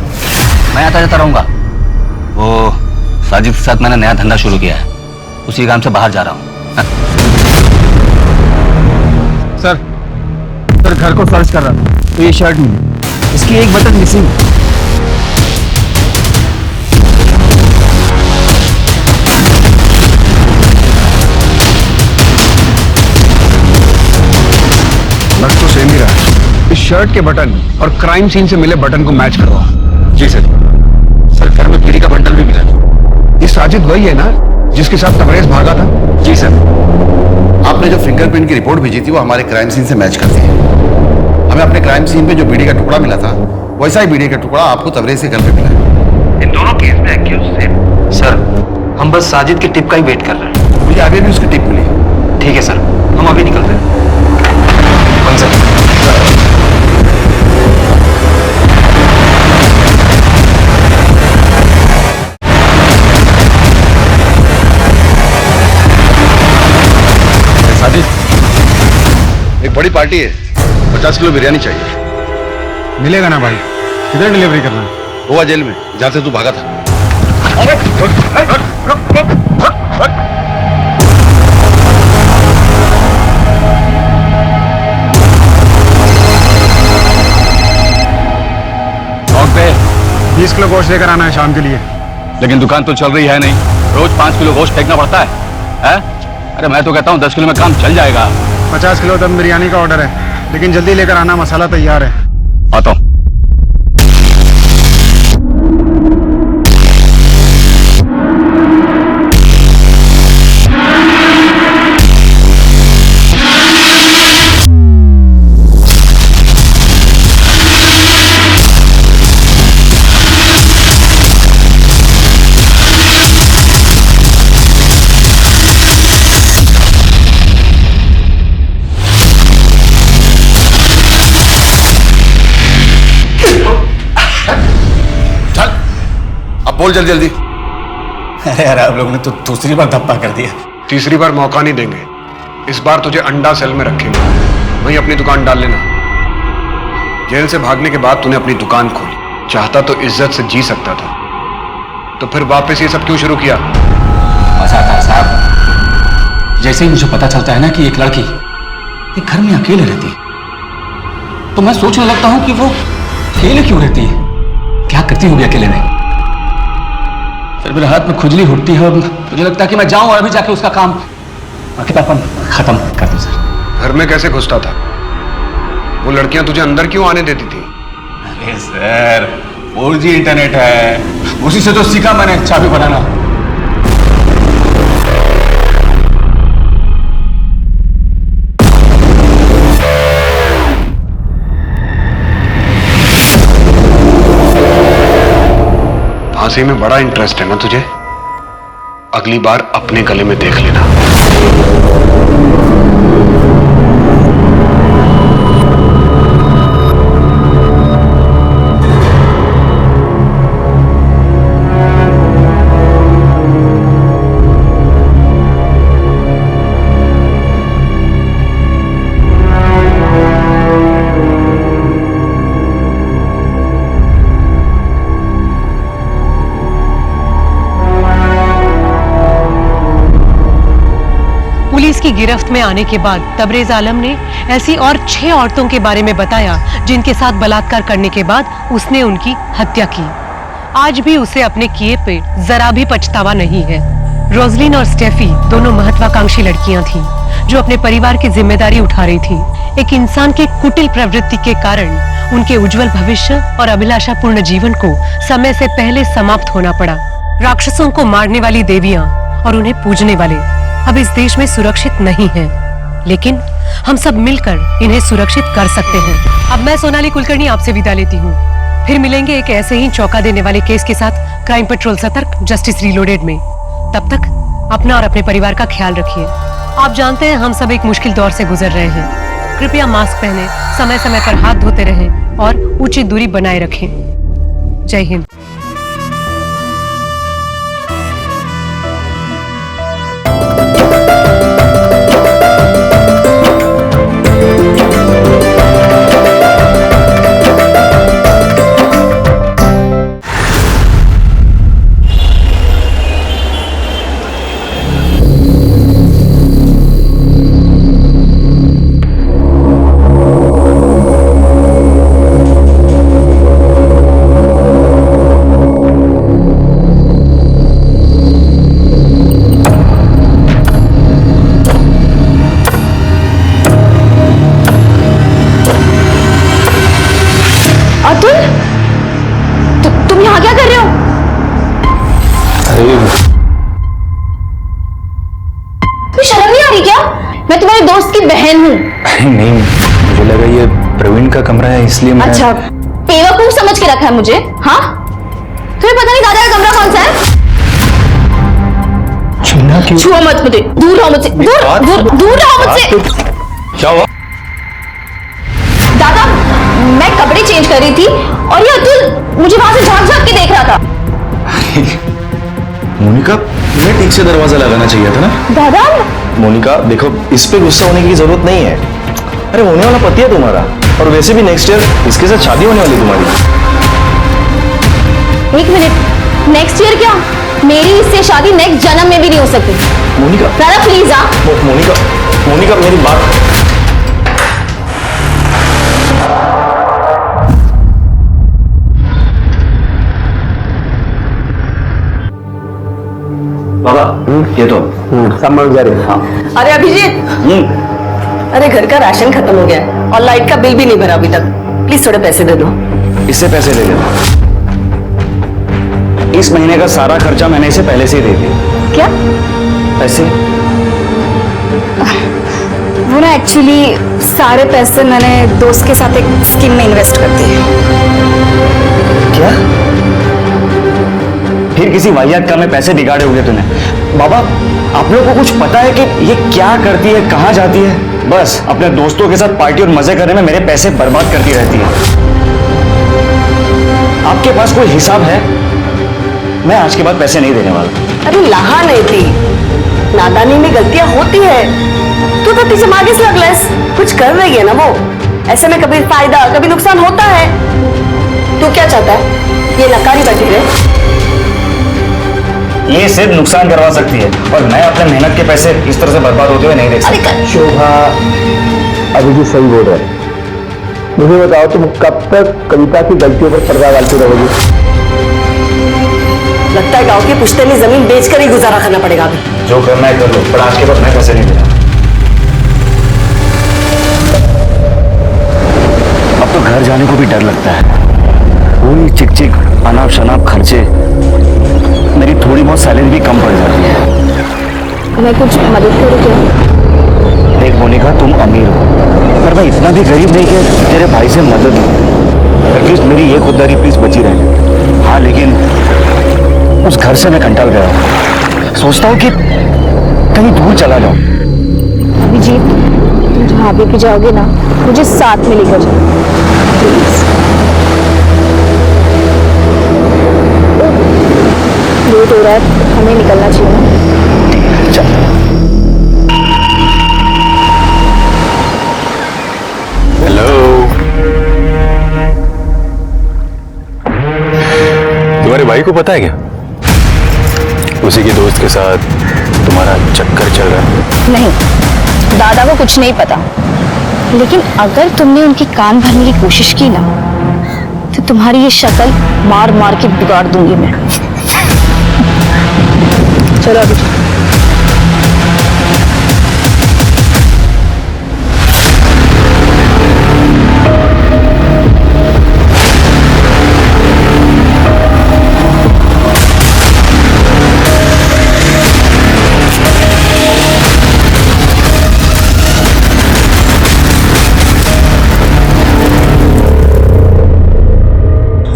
मैं आता जाता रहूंगा। वो साजिद के साथ मैंने नया धंधा शुरू किया है, उसी काम से बाहर जा रहा हूँ। सर घर को सर्च कर रहा था तो ये शर्ट मिली, इसकी एक बटन मिसिंग है। लग तो सेम ही रहा। इस शर्ट के बटन और क्राइम सीन से मिले बटन को मैच करवाओ। जी सर। सर घर में पीड़ी का बंडल भी मिला। ये साजिद वही है ना जिसके साथ तबरेज भागा था? जी सर। आपने जो फिंगरप्रिंट की रिपोर्ट भेजी थी वो हमारे क्राइम सीन से मैच करती है। हमें अपने क्राइम सीन पे जो बीड़ी का टुकड़ा मिला था वैसा ही बीड़ी का टुकड़ा आपको तबरेज के घर पे मिला है। इन दोनों केस में एक्यूज सेम। सर हम बस साजिद की टिप का ही वेट कर रहे हैं। मुझे आगे भी उसकी टिप मिली है। ठीक है सर, हम अभी निकल रहे हैं। सर साजिद, एक बड़ी पार्टी है, 50 किलो बिरयानी चाहिए। मिलेगा ना भाई? किधर डिलीवरी करना है? गोवा जेल में, जहां से तू भागा था। पे 20 किलो गोश्त लेकर आना है शाम के लिए। लेकिन दुकान तो चल रही है नहीं, रोज 5 किलो गोश्त फेंकना पड़ता है? अरे मैं तो कहता हूँ 10 किलो में काम चल जाएगा। 50 किलो दम बिरयानी का ऑर्डर है, लेकिन जल्दी लेकर आना, मसाला तैयार है। आता हूँ। बोल जल्दी जल्दी। अरे यार आप लोगों ने तो दूसरी बार धप्पा कर दिया। तीसरी बार मौका नहीं देंगे। इस बार तुझे अंडा सेल में रखेंगे, वहीं अपनी दुकान डाल लेना। जेल से भागने के बाद तूने अपनी दुकान खोली, चाहता तो इज्जत से जी सकता था, तो फिर वापस ये सब क्यों शुरू किया? मजा आता है साहब। जैसे ही मुझे पता चलता है ना कि एक लड़की एक घर में अकेले रहती है, तो मैं सोचने लगता हूँ कि वो अकेले क्यों रहती है, क्या करती होगी अकेले में। फिर मेरे हाथ में खुजली उठती है और मुझे लगता है कि मैं जाऊं और अभी जाके उसका काम अकेलापन खत्म कर दूं। सर घर में कैसे घुसता था? वो लड़कियां तुझे अंदर क्यों आने देती थी? अरे सर 4G इंटरनेट है, उसी से तो सीखा मैंने चाबी बनाना। फांसी में बड़ा इंटरेस्ट है ना तुझे? अगली बार अपने गले में देख लेना। पुलिस की गिरफ्त में आने के बाद तबरेज आलम ने ऐसी और 6 औरतों के बारे में बताया जिनके साथ बलात्कार करने के बाद उसने उनकी हत्या की। आज भी उसे अपने किए पे जरा भी पछतावा नहीं है। रोजलिन और स्टेफी दोनों महत्वाकांक्षी लड़कियां थीं, जो अपने परिवार की जिम्मेदारी उठा रही थीं। एक इंसान के कुटिल प्रवृत्ति के कारण उनके उज्जवल भविष्य और अभिलाषापूर्ण जीवन को समय से पहले समाप्त होना पड़ा। राक्षसों को मारने वाली देवियां और उन्हें पूजने वाले अब इस देश में सुरक्षित नहीं हैं, लेकिन हम सब मिलकर इन्हें सुरक्षित कर सकते हैं। अब मैं सोनाली कुलकर्णी आपसे विदा लेती हूँ। फिर मिलेंगे एक ऐसे ही चौंका देने वाले केस के साथ क्राइम पेट्रोल सतर्क जस्टिस रीलोडेड में। तब तक अपना और अपने परिवार का ख्याल रखिए। आप जानते हैं हम सब एक मुश्किल दौर से गुजर रहे हैं। कृपया मास्क पहने, समय समय पर हाथ धोते रहें और उचित दूरी बनाए रखें। जय हिंद। तुम यहाँ क्या कर रहे हो? तुम्हें शर्म नहीं आ रही क्या? मैं तुम्हारे दोस्त की बहन हूँ। नहीं, मुझे लगा ये प्रवीण का कमरा है इसलिए मैं... अच्छा, बेवकूफ समझ के रखा है मुझे? हाँ, तुम्हें पता नहीं दादा का कमरा कौन सा है? छूना क्यों? छुओ मत मुझे, दूर रहो मुझसे, दूर रहो मुझसे। क्या हुआ? दादा, मैं कपड़े चेंज कर रही थी और ये अतुल मुझे वहां से झांक झांक के देख रहा था। मोनिका, तुम्हें ठीक से दरवाजा लगाना चाहिए था ना। दादा, मोनिका देखो, इस पे गुस्सा होने की जरूरत नहीं है। अरे होने वाला पति है तुम्हारा, और वैसे भी नेक्स्ट ईयर इसके साथ शादी होने वाली तुम्हारी। एक मिनट, नेक्स्ट ईयर क्या? मेरी इससे शादी नेक्स्ट जन्म में भी नहीं हो सकती। मोनिका दादा प्लीज। मोनिका मेरी बात... बाबा, ये तो समझ जा रहे हैं। हाँ। अरे अभिजीत, अरे घर का राशन खत्म हो गया है और लाइट का बिल भी नहीं भरा अभी तक। प्लीज थोड़े पैसे दे दो। इससे पैसे ले लेना। इस महीने का सारा खर्चा मैंने इसे पहले से ही दे दिया। क्या? पैसे? वो ना एक्चुअली सारे पैसे मैंने दोस्त के साथ एक स्कीम में इन्वेस्ट कर दिए। क्या? फिर किसी वाहियात काम में पैसे बिगाड़े होंगे तूने। बाबा, आप लोगों को कुछ पता है कि ये क्या करती है, कहाँ जाती है? बस अपने दोस्तों के साथ पार्टी और मजे करने में मेरे पैसे बर्बाद करती रहती है। आपके पास कोई हिसाब है? मैं आज के बाद पैसे नहीं देने वाला। अरे लहा नहीं थी, नादानी में गलतियां होती है। तू तो पीछे आगे से अगलेस कुछ कर रही है ना वो। ऐसे में कभी फायदा कभी नुकसान होता है। तू क्या चाहता है? ये नकारी बैठी रहे? ये सिर्फ नुकसान करवा सकती है, और मैं अपने मेहनत के पैसे इस तरह से बर्बाद होते हुए नहीं देख सकता। शोभा अभी भी सही बोल रहे। मुझे बताओ, तुम कब तक कविता की गलतियों पर पर्दा डालती रहोगी? लगता है गांव की पुश्तैनी जमीन बेचकर ही गुजारा करना पड़ेगा अभी। जो करना है कर लो, पर आज के बाद मैं पैसे नहीं देना। अब तो घर जाने को भी डर लगता है। वही चिक चिक अनाप शनाप खर्चे, मेरी थोड़ी बहुत सैलरी भी कम पड़ जाती है। मैं कुछ मदद करूँ क्या? देख मोनिका, तुम अमीर हो, पर मैं इतना भी गरीब नहीं कि तेरे भाई से मदद लूं। एटलीस्ट मेरी ये खुददारी प्लीज बची रहे। हाँ, लेकिन उस घर से मैं कंटाल गया हूँ। सोचता हूँ कि कहीं दूर चला जाऊं। अभिजीत, तुम जहाँ भी जाओगे ना, मुझे साथ में लेकर जाओ प्लीज। लेट हो रहा है, हमें निकलना चाहिए। चल। हेलो, तुम्हारे भाई को पता है क्या? उसी के दोस्त के साथ तुम्हारा चक्कर चल रहा है? नहीं, दादा को कुछ नहीं पता, लेकिन अगर तुमने उनकी कान भरने की कोशिश की ना, तो तुम्हारी ये शक्ल मार मार के बिगाड़ दूंगी मैं। चलो अभी।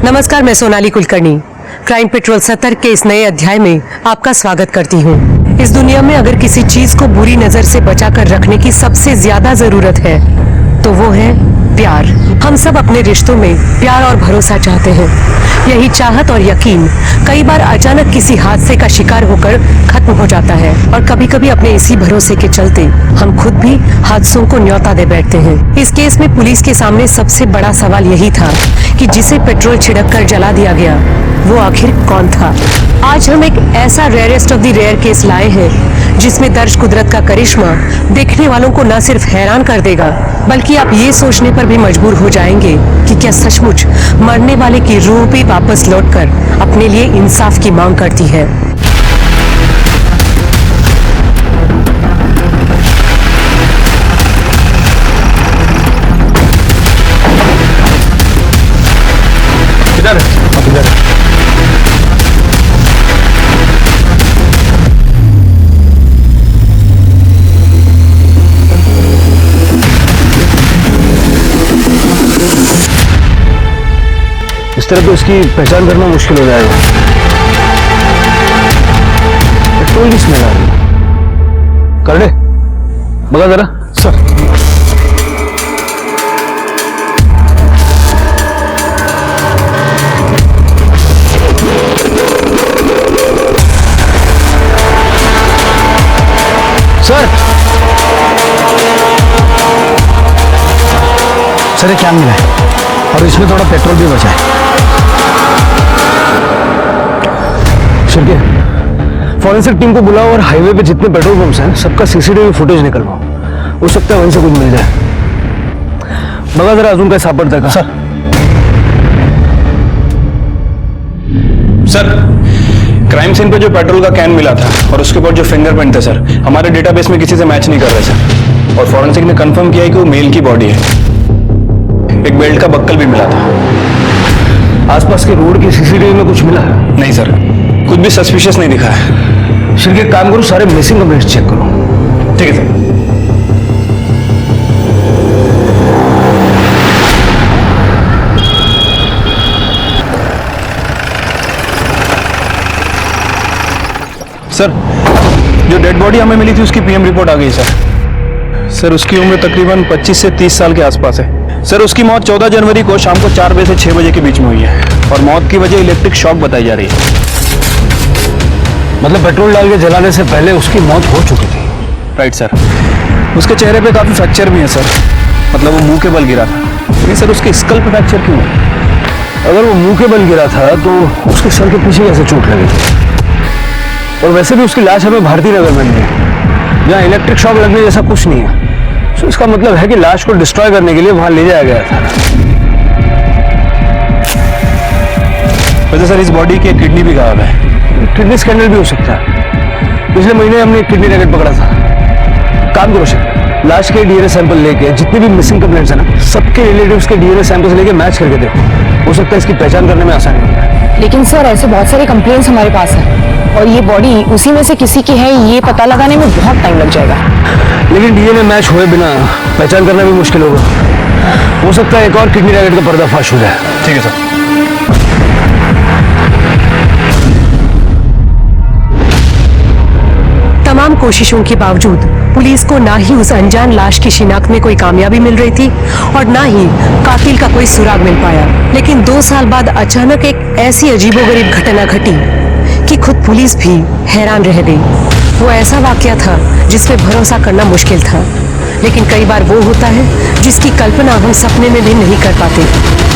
नमस्कार, मैं सोनाली कुलकर्णी क्राइम पेट्रोल 70 के इस नए अध्याय में आपका स्वागत करती हूँ। इस दुनिया में अगर किसी चीज को बुरी नजर से बचाकर रखने की सबसे ज्यादा जरूरत है तो वो है प्यार। हम सब अपने रिश्तों में प्यार और भरोसा चाहते हैं। यही चाहत और यकीन कई बार अचानक किसी हादसे का शिकार होकर खत्म हो जाता है और कभी कभी अपने इसी भरोसे के चलते हम खुद भी हादसों को न्योता दे बैठते हैं। इस केस में पुलिस के सामने सबसे बड़ा सवाल यही था कि जिसे पेट्रोल छिड़क कर जला दिया गया वो आखिर कौन था। आज हम एक ऐसा rarest of the rare case लाए हैं जिसमें दर्ज कुदरत का करिश्मा देखने वालों को न सिर्फ हैरान कर देगा बल्कि आप ये सोचने पर भी मजबूर हो जाएंगे कि क्या सचमुच मरने वाले की रूह भी वापस लौटकर अपने लिए इंसाफ की मांग करती है। इस तरह तो इसकी पहचान करना मुश्किल हो जाएगा। पेट्रोल की स्मेल आ रही है। कर ले, बगा जरा। सर। सर ये क्या मिला है और इसमें थोड़ा पेट्रोल भी बचा है। सुनिए, फॉरेंसिक टीम को बुलाओ और हाईवे पे जितने पेट्रोल पंप्स हैं सबका सीसीटीवी फुटेज निकलवाओ। हो सकता है वहीं से कुछ मिल जाए। बघा जरा अजून काय सापडतंय का? सर, क्राइम सीन पे जो पेट्रोल का कैन मिला था और उसके ऊपर जो फिंगरप्रिंट थे सर, हमारे डेटाबेस में किसी से मैच नहीं कर रहे सर। और फॉरेंसिक ने कंफर्म किया है कि वो मेल की बॉडी है। एक बेल्ट का बक्कल भी मिला था। आसपास के रोड की सीसीटीवी में कुछ मिला है? नहीं सर, कुछ भी सस्पिशियस नहीं दिखा है। फिर एक काम करो, सारे मिसिंग कंप्लेंट्स चेक करो। ठीक है सर। सर, जो डेड बॉडी हमें मिली थी उसकी पीएम रिपोर्ट आ गई सर। उसकी उम्र तकरीबन 25 से 30 साल के आसपास है। सर, उसकी मौत 14 जनवरी को शाम को 4 बजे से 6 बजे के बीच में हुई है और मौत की वजह इलेक्ट्रिक शॉक बताई जा रही है। मतलब पेट्रोल डाल के जलाने से पहले उसकी मौत हो चुकी थी? Right sir. उसके चेहरे पे काफी फ्रैक्चर भी है सर, मतलब वो मुंह के बल गिरा था। लेकिन सर उसके स्कल पे फ्रैक्चर क्यों है? अगर वो मुंह के बल गिरा था तो उसके सर के पीछे कैसे चोट लगी थी? और वैसे भी उसकी लाश हमें भारतीय नगर में मिली है जहाँ इलेक्ट्रिक शॉक लगने जैसा कुछ नहीं है। तो इसका मतलब है कि लाश को डिस्ट्रॉय करने के लिए वहां ले जाया गया था। वैसे सर इस बॉडी की किडनी भी गायब है। किडनी स्कैंडल भी हो सकता है। पिछले महीने हमने एक किडनी नगेट पकड़ा था। काम करो सर, लाश के डीएनए सैंपल लेके जितने भी मिसिंग कंप्लेंट्स है ना सबके रिलेटिव्स के डीएनए सैंपल्स लेके मैच करके देखो। हो सकता है इसकी पहचान करने में आसानी होता है। लेकिन सर ऐसे बहुत सारे कंप्लेंट्स हमारे पास है और ये बॉडी उसी में से किसी की है, ये पता लगाने में बहुत टाइम लग जाएगा। लेकिन डीएनए मैच हुए बिना पहचान करना भी मुश्किल होगा। हो सकता है एक और किडनी नगेट का पर्दाफाश हो जाए। ठीक है सर। तमाम कोशिशों के बावजूद पुलिस को ना ही उस अनजान लाश की शिनाख्त में कोई कामयाबी मिल रही थी और ना ही कातिल का कोई सुराग मिल पाया। लेकिन 2 साल बाद अचानक एक ऐसी अजीबोगरीब घटना घटी कि खुद पुलिस भी हैरान रह गई। वो ऐसा वाकया था जिस पे भरोसा करना मुश्किल था, लेकिन कई बार वो होता है जिसकी कल्पना हम सपने में भी नहीं कर पाते।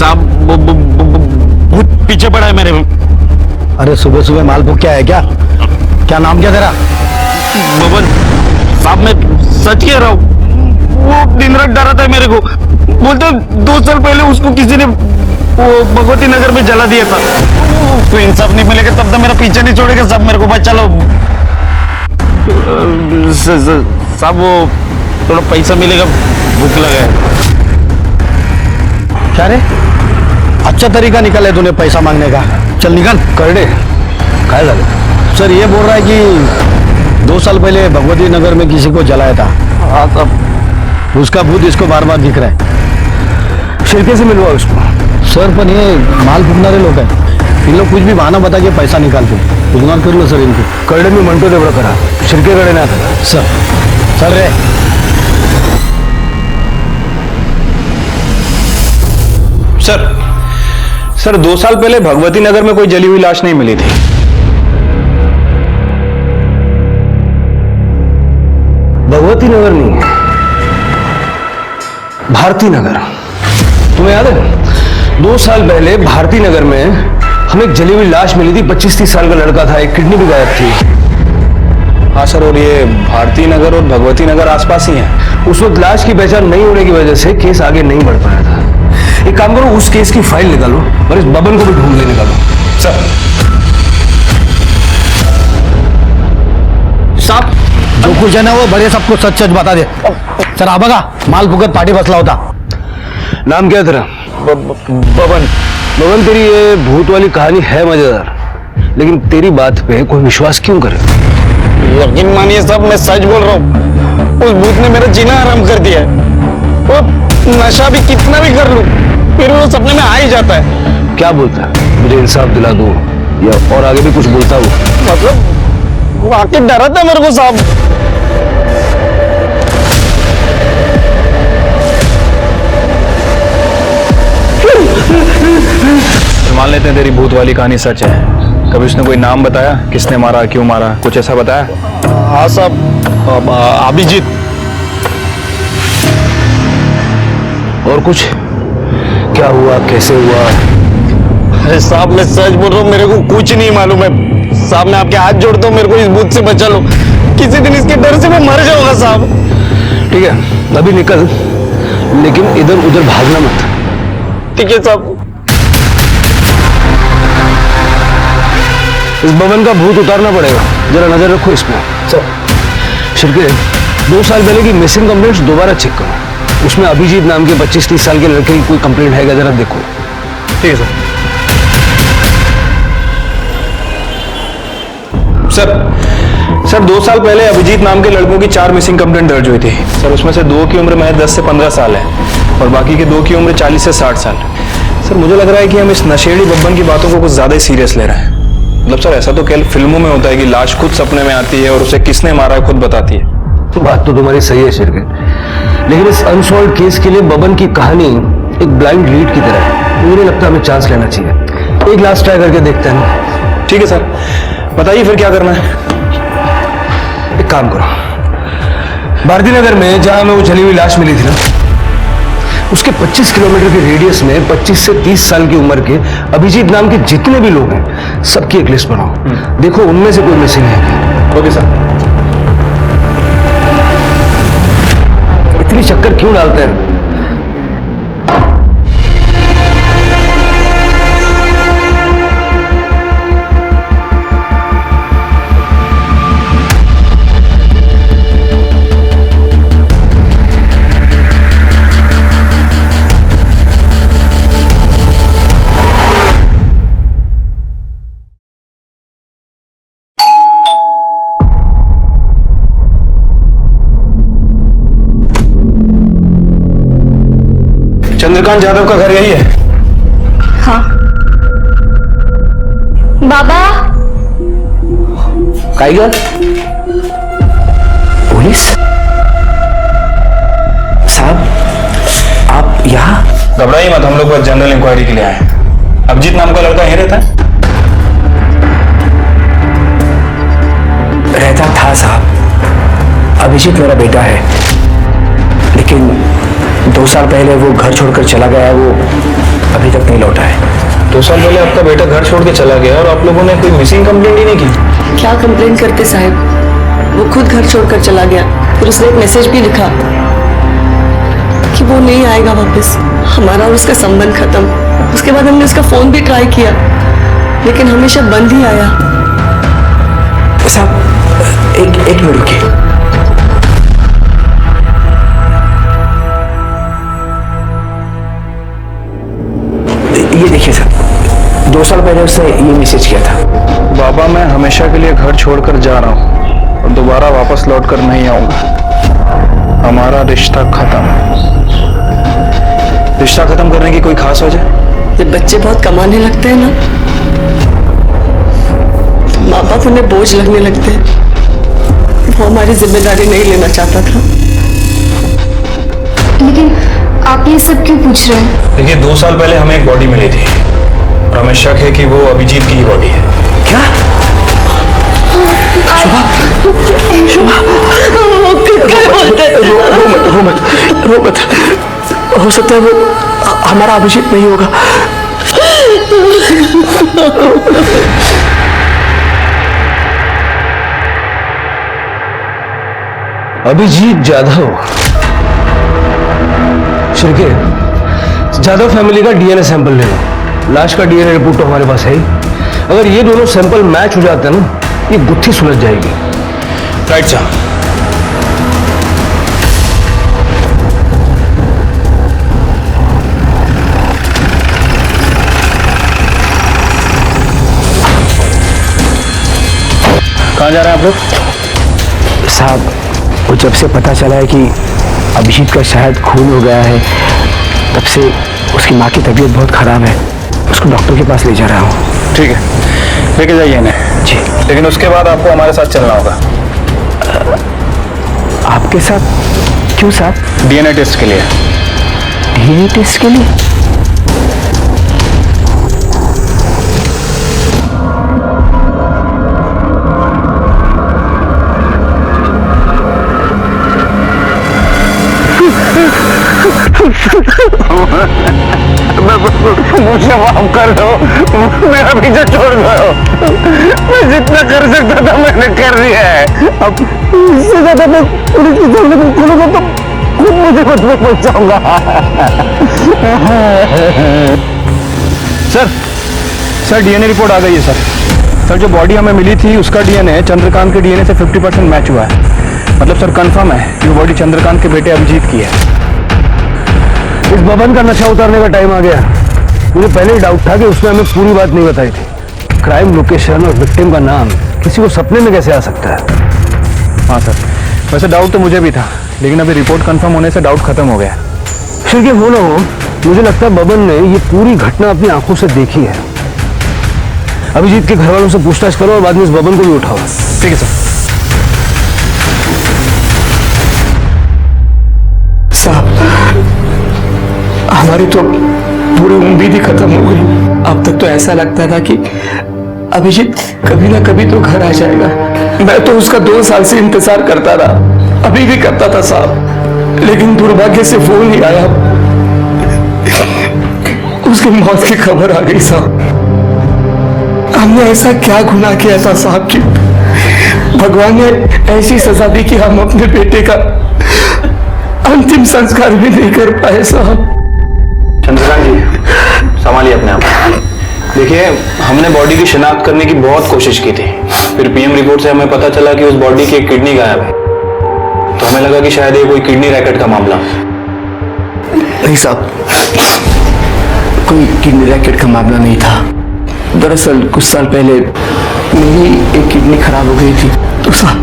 साहब भूत पीछे पड़ा है मेरे। अरे सुबह सुबह माल भूख क्या है क्या? क्या नाम क्या तेरा? बबन साहब, मैं सच कह रहा हूँ, वो दिन रात डरा था मेरे को। बोलते 2 साल पहले उसको किसी ने वो भगवती नगर में जला दिया था। उसको इंसाफ नहीं मिलेगा तब तक मेरा पीछे नहीं छोड़ेगा साहब, मेरे को बचा लो। साहब वो थोड़ा पैसा मिलेगा, भूख लगा है। क्या रे, अच्छा तरीका निकाले तूने पैसा मांगने का। चल निकल कर दे। क्या है सर ये बोल रहा है कि 2 साल पहले भगवती नगर में किसी को जलाया था। हाँ साहब, उसका भूत इसको बार बार दिख रहा है। शिरके से मिलवा उसको। सर पर ये माल फूकनारे लोग हैं, इन लोग कुछ भी बहाना बता के पैसा निकालते। इग्नोर कर लो सर इनको। करडे मी म्हणतो तेवढं करा, शिरके कडे नाही आता। सर रे सर 2 साल पहले भगवती नगर में कोई जली हुई लाश नहीं मिली थी। भगवती नगर नहीं, भारती नगर। तुम्हें याद है 2 साल पहले भारती नगर में हमें एक जली हुई लाश मिली थी। 25-30 साल का लड़का था, एक किडनी भी गायब थी। हाँ सर, और ये भारती नगर और भगवती नगर आसपास ही है। उस वक्त लाश की पहचान नहीं होने की वजह से केस आगे नहीं बढ़ पाया था। एक काम करो, उस केस की फाइल निकालो और इस बबन को भी ढूंढ के निकालो। सर साहब जो कुछ है ना वो बड़े सबको सच सच बता दे। सर आ बघा माल फुकत पाठी बसला होता। नाम क्या है तेरा? बबन। बबन, तेरी ये भूत वाली कहानी है मजेदार, लेकिन तेरी बात पे कोई विश्वास क्यों करे? यकीन मानिए साहब, मैं सच बोल रहा हूँ। उस भूत ने मेरा जीना आराम कर दिया है। वो नशा भी कितना भी कर लूं, फिर वो सपने में आ ही जाता है। क्या बोलता है? मुझे इंसाफ दिला दो, या और आगे भी कुछ बोलता हूँ? मतलब वो आके डरा था मेरे को साहब। मान लेते हैं तेरी भूत वाली कहानी सच है। कभी उसने कोई नाम बताया, किसने मारा, क्यों मारा, कुछ ऐसा बताया? हाँ साहब, अभिजीत। और कुछ? क्या हुआ, कैसे हुआ? अरे साहब मैं सच बोल रहा हूँ, मेरे को कुछ नहीं मालूम है साहब। मैं आपके हाथ जोड़ता हूँ, मेरे को इस भूत से बचा लो। किसी दिन इसके डर से मैं मर जाऊंगा साहब। ठीक है, अभी निकल, लेकिन इधर उधर भागना मत। ठीक है साहब। इस भवन का भूत उतारना पड़ेगा, जरा नजर रखो इसमें। शिरके, 2 साल पहले की मिसिंग कंप्लेंट्स दोबारा चेक करो। उसमें अभिजीत नाम के 25-30 साल के लड़के की कोई कंप्लेंट है क्या, जरा देखो। ठीक है सर 2 साल पहले अभिजीत नाम के लड़कों की 4 मिसिंग कंप्लेंट दर्ज हुई थी सर। उसमें से 2 की उम्र महज 10 से 15 साल है और बाकी के 2 की उम्र 40 से 60 साल। सर मुझे लग रहा है कि हम इस नशेड़ी बब्बन की बातों को कुछ ज्यादा ही सीरियस ले रहे हैं। मतलब सर ऐसा तो केवल फिल्मों में होता है कि लाश खुद सपने में आती है और उसे किसने मारा खुद बताती है। बात तो तुम्हारी सही है शिरके, लेकिन इस अनसॉल्व केस के लिए बबन की कहानी एक ब्लाइंड लीड की तरह है। मुझे लगता है हमें चांस लेना चाहिए। एक लास्ट ट्राई करके देखते हैं। ठीक है सर, बताइए फिर क्या करना है। एक काम करो, भारती नगर में जहां हमें वो जली हुई लाश मिली थी ना, उसके 25 किलोमीटर के रेडियस में 25 से 30 साल की उम्र के अभिजीत नाम के जितने भी लोग हैं सबकी एक लिस्ट बनाओ। देखो उनमें से कोई मिसिंग है। Okay sir. इतनी चक्कर क्यों डालते हैं? चंद्रकांत यादव का घर यही है? हाँ। बाबा काइगर, पुलिस साहब, आप यहाँ? घबराइए मत, हम लोग बस जनरल इंक्वायरी के लिए आए हैं। अभिजीत नाम का लड़का यहीं रहता है? रहता था साहब। अभिजीत मेरा बेटा है, लेकिन 2 साल पहले वो घर छोड़कर चला गया। वो अभी तक 2 साल पहले आपका बेटा घर छोड़ के चला गया और आप लोगों ने कोई मिसिंग कंप्लेंट ही नहीं की। क्या कंप्लेन करते साहब, वो खुद घर छोड़कर चला गया। फिर उसने एक मैसेज भी लिखा कि वो नहीं आएगा वापस, हमारा और उसका संबंध खत्म। उसके बाद हमने उसका फोन भी ट्राई किया लेकिन हमेशा बंद ही आया। साहब एक मिनट रुकिए। ये देखिए सर, 2 साल पहले उसने ये मैसेज किया था। बाबा, मैं हमेशा के लिए घर छोड़कर जा रहा हूँ और दोबारा वापस लौट कर नहीं आऊंगा। हमारा रिश्ता खत्म। रिश्ता खत्म करने की कोई खास वजह? जब बच्चे बहुत कमाने लगते हैं ना, माँ बाप उन्हें बोझ लगने लगते हैं। वो हमारी जिम्मेदारी नहीं लेना चाहता था। लेकिन आप ये सब क्यों पूछ रहे हैं? देखिए, 2 साल पहले हमें एक बॉडी मिली थी और हमें शक है कि वो अभिजीत की ही बॉडी है। क्या? रो मत। हो सकता है वो हमारा अभिजीत नहीं होगा। अभिजीत जाधव, शिरके, जाधव फैमिली का डीएनए सैंपल ले लो। लाश का डीएनए रिपोर्ट तो हमारे पास है ही। अगर ये दोनों सैंपल मैच हो जाते हैं ना, ये गुत्थी सुलझ जाएगी। राइट साहब। कहाँ जा रहे हैं आप लोग? साहब, वो जब से पता चला है कि अभिजीत का शायद खून हो गया है, तब से उसकी माँ की तबीयत बहुत खराब है। उसको डॉक्टर के पास ले जा रहा हूँ। ठीक है, लेके जाइए इन्हें। जी। लेकिन उसके बाद आपको हमारे साथ चलना होगा। आपके साथ? क्यों साहब? डीएनए टेस्ट के लिए। डीएनए टेस्ट के लिए? मुझे माफ कर दो, मेरा पीछे छोड़ दो। मैं जितना कर सकता था मैंने कर दिया है। अब इससे ज्यादा मैं पुलिस की सामने खोलूंगा तो खुद मुझे बदबू पहुंचाऊंगा। सर डीएनए रिपोर्ट आ गई है सर। जो बॉडी हमें मिली थी उसका डीएनए चंद्रकांत के डीएनए से 50% मैच हुआ है। मतलब सर कंफर्म है कि वो बॉडी चंद्रकांत के बेटे अभिजीत की है। इस बबन का नशा उतारने का टाइम आ गया। मुझे पहले ही डाउट था कि उसने हमें पूरी बात नहीं बताई थी। क्राइम लोकेशन और विक्टिम का नाम किसी को सपने में कैसे आ सकता है? हाँ सर, वैसे डाउट तो मुझे भी था, लेकिन अभी रिपोर्ट कंफर्म होने से डाउट खत्म हो गया। फिर ये हो ना हो, मुझे लगता है बबन ने ये पूरी घटना अपनी आंखों से देखी है। अभिजीत के घर वालों से पूछताछ करो और बाद में इस बबन को भी उठाओ। ठीक है सर। हमारी तो पूरी उम्मीद ही खत्म हो गई। अब तक तो ऐसा लगता था कि अभिजीत कभी ना कभी तो घर आ जाएगा। मैं तो उसका 2 साल से इंतजार करता रहा, अभी भी करता था साहब, लेकिन दुर्भाग्य से फोन नहीं आया। उसकी मौत की खबर आ गई साहब। हमने ऐसा क्या गुनाह किया था साहब कि भगवान ने ऐसी सजा दी कि हम अपने बेटे का अंतिम संस्कार भी नहीं कर पाए साहब। चंद्रकांत जी, संभालिए अपने आप। देखिए, हमने बॉडी की शिनाख्त करने की बहुत कोशिश की थी। फिर पीएम रिपोर्ट से हमें पता चला कि उस बॉडी की एक किडनी गायब है। तो हमें लगा कि शायद ये कोई किडनी रैकेट का मामला। नहीं साहब, कोई किडनी रैकेट का मामला नहीं था। दरअसल कुछ साल पहले मेरी एक किडनी खराब हो गई थी, तो साहब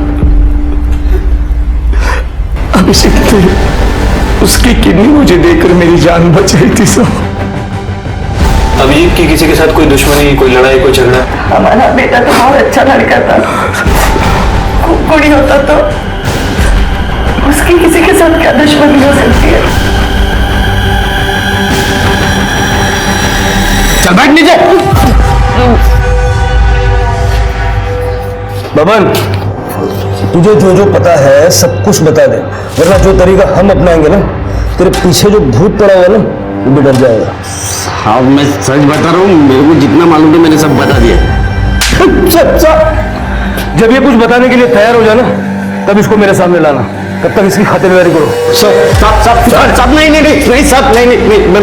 अभिषेक ने उसकी किडनी मुझे देकर मेरी जान बचाई थी साहब। अभिजीत की किसी के साथ कोई दुश्मनी, कोई लड़ाई, कोई झगड़ा? हमारा बेटा तो बहुत अच्छा लड़का था, कुड़ी होता तो उसकी किसी के साथ क्या दुश्मनी हो सकती है? चल बैठ नीचे। बबन, तुझे जो जो पता है सब कुछ बता दे, वरना जो तरीका हम अपनाएंगे ना, तेरे पीछे जो भूत पड़ा हुआ ना वो भी डर जाएगा। हाँ मैं सच बता रहा हूँ, मेरे को जितना मालूम था मैंने सब बता दिया। अच्छा, जब ये कुछ बताने के लिए तैयार हो जाए ना तब इसको मेरे सामने लाना, तब तक इसकी खातिरदारी करो। सब नहीं सब नहीं, मैं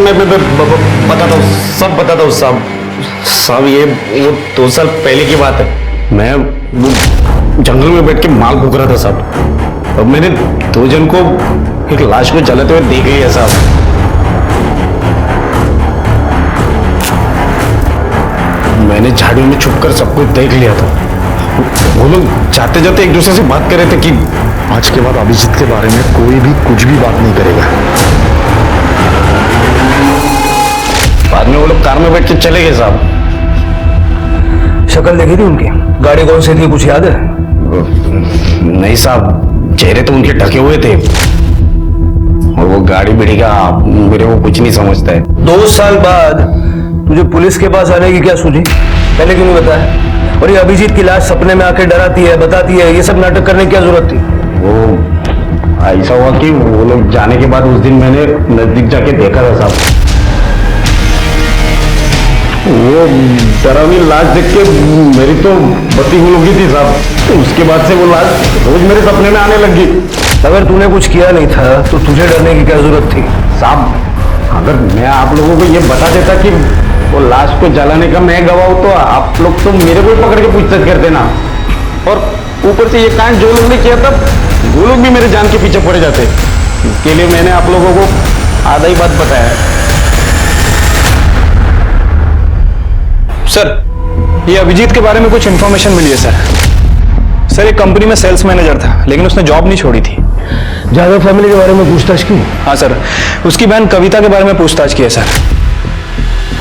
बताता हूँ, सब बताता हूँ सब ये वो 2 साल पहले की बात है। मैं वो जंगल में बैठ के माल फूक रहा था साहब, और मैंने 2 जन को एक लाश को जलाते हुए देख लिया साहब। मैंने झाड़ियों में छुपकर सब कुछ देख लिया था। वो लोग जाते जाते एक दूसरे से बात कर रहे थे कि आज के बाद अभिजीत के बारे में कोई भी कुछ भी बात नहीं करेगा। बाद में वो लोग कार में बैठ के चले गए साहब। शक्ल देखी थी उनकी? गाड़ी कौन सी थी कुछ याद है? नहीं साहब, चेहरे तो उनके ढके हुए थे, और वो गाड़ी बिड़ी का मेरे को कुछ नहीं समझता है। 2 साल बाद तुझे पुलिस के पास आने की क्या सूझी? पहले क्यों नहीं बताया? और ये अभिजीत की लाश सपने में आके डराती है, बताती है, ये सब नाटक करने की क्या जरूरत थी? वो ऐसा हुआ कि वो लोग जाने के बाद उस दिन मैंने नजदीक जाके देखा था साहब। वो डरावनी लाश देख के मेरी तो बत्ती गुल हो गई थी साहब। उसके बाद से वो लाश रोज मेरे सपने में आने लगी। अगर तूने कुछ किया नहीं था तो तुझे डरने की क्या जरूरत थी? साहब अगर मैं आप लोगों को ये बता देता कि वो लाश को जलाने का मैं गवाह हूं, तो आप लोग तो मेरे को पकड़ के पूछताछ कर देना, और ऊपर से ये कांड जो लोग ने किया था वो लोग भी मेरे जान के पीछे पड़े जाते। इसके लिए मैंने आप लोगों को आधा ही बात बताया। सर, ये अभिजीत के बारे में कुछ इन्फॉर्मेशन मिली है सर। एक कंपनी में सेल्स मैनेजर था, लेकिन उसने जॉब नहीं छोड़ी थी। जादव फैमिली के बारे में पूछताछ की? हाँ सर, उसकी बहन कविता के बारे में पूछताछ की है सर।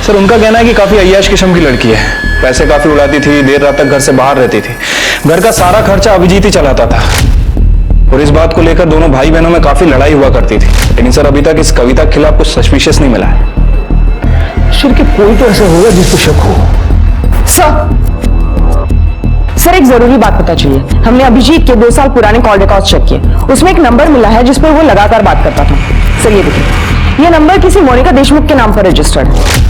उनका कहना है कि काफी अय्याश किस्म की लड़की है, पैसे काफी उड़ाती थी, देर रात तक घर से बाहर रहती थी, घर का सारा खर्चा अभिजीत ही चलाता था, और इस बात को लेकर दोनों भाई बहनों में काफी लड़ाई हुआ करती थी। लेकिन सर अभी तक इस कविता के खिलाफ कुछ सस्पिशियस नहीं मिला है। सर कि कोई तो ऐसा होगा जिसको शक हो। सर एक जरूरी बात पता चाहिए। हमने अभिजीत के 2 साल पुराने कॉल रिकॉर्ड चेक किए, उसमें एक नंबर मिला है जिस पर वो लगातार बात करता था। सर ये देखिए, ये नंबर किसी मोनिका देशमुख के नाम पर रजिस्टर्ड है।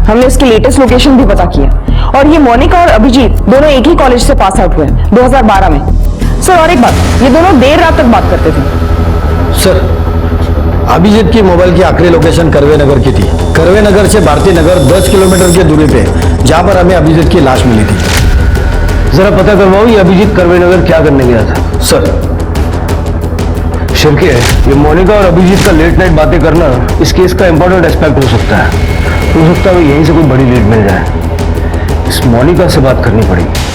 हमने उसकी लेटेस्ट लोकेशन भी पता की है, और ये मोनिका और अभिजीत दोनों एक ही कॉलेज से पास आउट हुए 2012 में। सर और एक बात, ये दोनों देर रात तक बात करते थे। सर अभिजीत की मोबाइल की आखिरी लोकेशन करवे नगर की थी। करवे नगर से भारती नगर 10 किलोमीटर की दूरी पे, जहां पर हमें अभिजीत की लाश मिली थी। जरा पता करवाओ ये अभिजीत करवे नगर क्या करने गया था। सर शिरके, ये मोनिका और अभिजीत का लेट नाइट बातें करना इस केस का इंपॉर्टेंट एस्पेक्ट हो सकता है। हो सकता है यहीं से कोई बड़ी लीड मिल जाए। इस मोनिका से बात करनी पड़ेगी।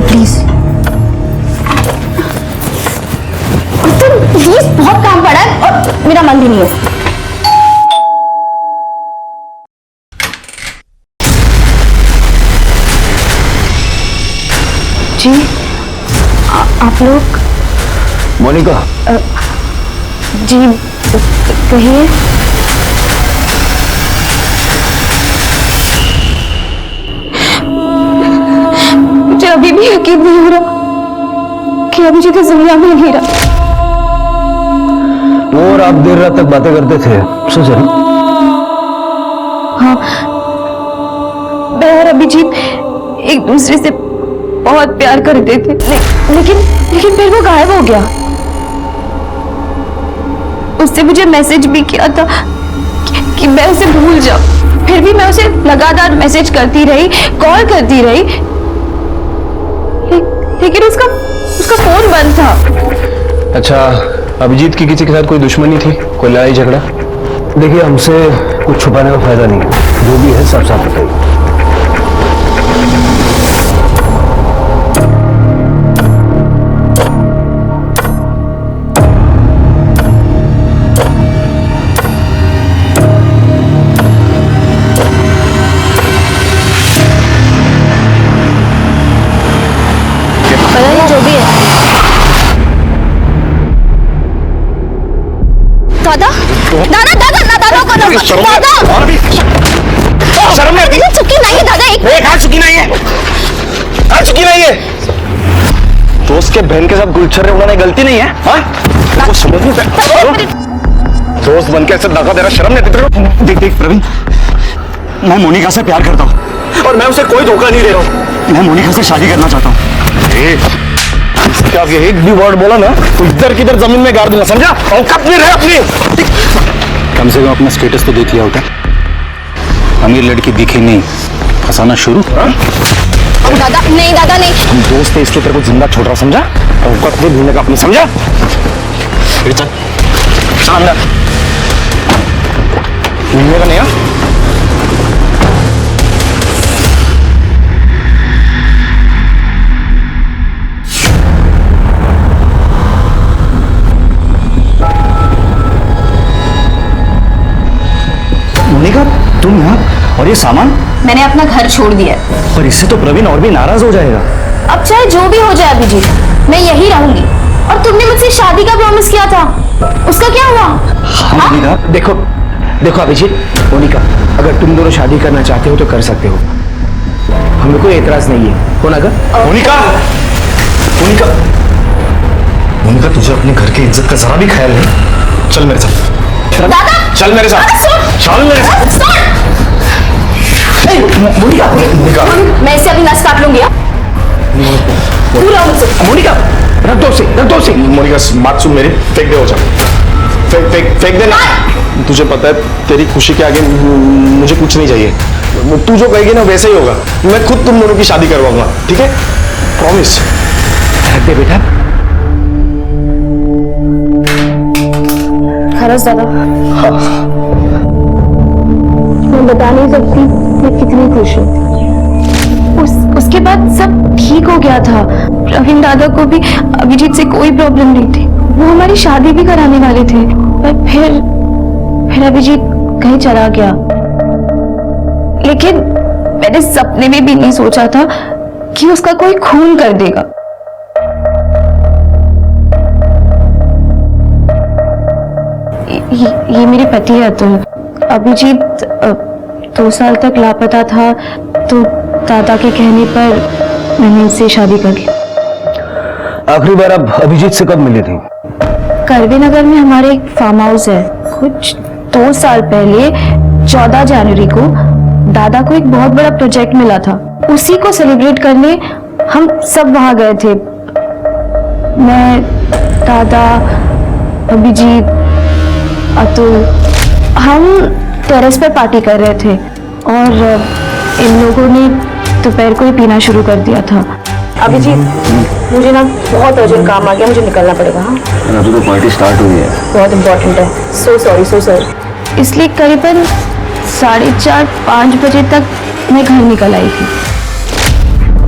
प्लीज प्लीज, बहुत काम पड़ा है और मेरा मन भी नहीं है। जी आप लोग? मोनिका। जी कहिए। मुझे अभी भी यकीन नहीं हो रहा कि अभिजीत इस दुनिया में नहीं रहा। वो और आप देर रात तक बातें करते थे, सच है? हाँ, मैं और अभिजीत एक दूसरे से बहुत प्यार करते थे, लेकिन फिर वो गायब हो गया। उसने मुझे मैसेज भी किया था कि मैं उसे भूल जाऊं, फिर भी मैं उसे लगातार मैसेज करती रही, कॉल करती रही, लेकिन उसका फोन बंद था। अच्छा, अभिजीत की किसी के साथ कोई दुश्मनी थी, कोई लड़ाई झगड़ा? देखिए हमसे कुछ छुपाने का फायदा नहीं है, जो भी है साफ साफ बताइए। शर्म नहीं आती? चुकी नहीं है दादा, एक हाथ चुकी नहीं है, हाथ चुकी नहीं है। दोस्त के बहन के साथ गुलछर्रे उड़ाना गलती नहीं है, हाँ? वो समझ नहीं पाया। दोस्त बनके ऐसे धक्का दे रहा, शर्म नहीं आती तेरे को? देख देख प्रवीण, मैं मोनिका से प्यार करता हूँ और मैं उसे कोई धोखा नहीं दे रहा हूँ। मैं मोनिका से शादी करना चाहता हूँ। क्या एक भी वर्ड बोला ना तो इधर किधर जमीन में गाड़ दूंगा, समझा? औकात नहीं रहे अपनी। कम से कम अपना स्टेटस तो देख लिया होता। अमीर लड़की दिखी नहीं, फंसाना शुरू। दादा नहीं, दादा नहीं। हम दोस्त है इसलिए तेरे को जिंदा छोड़ रहा, समझा? औकात नहीं भूलने का अपनी, समझा? फिर चल चल अंदर, भूलने का नहीं। मोनिका तुम यहाँ, और ये सामान? मैंने अपना घर छोड़ दिया है। पर इससे तो प्रवीण और भी नाराज हो जाएगा। अब चाहे जो भी हो जाए अभिजीत, मैं यही रहूंगी। और तुमने मुझसे शादी का प्रॉमिस किया था, उसका क्या हुआ? हाँ मोनिका, देखो देखो अभिजीत, मोनिका अगर तुम दोनों शादी करना चाहते हो तो कर सकते हो, हमें कोई एतराज नहीं है। हो ना कर? मोनिका, मोनिका, मोनिका तुझे अपने घर की इज्जत का जरा भी ख्याल है? चल मेरे साथ। दादा चल मेरे साथ, चल मेरे साथ। मोनिका, मोनिका मैं इससे अभी नस काट लूंगी। पूरा मुझसे। मोनिका रख दो उसे, रख दो उसे। मोनिका बात सुन मेरी, फेंक दे वो चाकू, फेंक फेंक फेंक देना। तुझे पता है तेरी खुशी के आगे मुझे कुछ नहीं चाहिए। तू जो कहेगी ना वैसे ही होगा। मैं खुद तुम दोनों की शादी करवाऊंगा, ठीक है? प्रॉमिस। रख दे बेटा। खरस दादा, हाँ। मैं बता नहीं सकती मैं कितनी खुश हूँ। उसके बाद सब ठीक हो गया था। प्रवीण दादा को भी अभिजीत से कोई प्रॉब्लम नहीं थी। वो हमारी शादी भी कराने वाले थे, पर फिर अभिजीत कहीं चला गया। लेकिन मैंने सपने में भी नहीं सोचा था कि उसका कोई खून कर देगा। ये मेरे पति है अतुल। अभिजीत 2 साल तक लापता था, तो दादा के कहने पर मैंने इससे शादी कर ली। आखिरी बार आप अभिजीत से कब मिले थे? करवे नगर में हमारे एक फार्म हाउस है। कुछ 2 साल पहले 14 जनवरी को दादा को एक बहुत बड़ा प्रोजेक्ट मिला था, उसी को सेलिब्रेट करने हम सब वहां गए थे। मैं, दादा, अभिजीत, अतुल, हम टेरेस पर पार्टी कर रहे थे और इन लोगों ने दोपहर को ही पीना शुरू कर दिया था। अभिजीत मुझे ना बहुत अर्जेंट काम आ गया, मुझे निकलना पड़ेगा। हाँ अभी तो पार्टी स्टार्ट हुई है। बहुत इम्पोर्टेंट है। So sorry. इसलिए करीबन 4:30-5 बजे तक मैं घर निकल आई थी।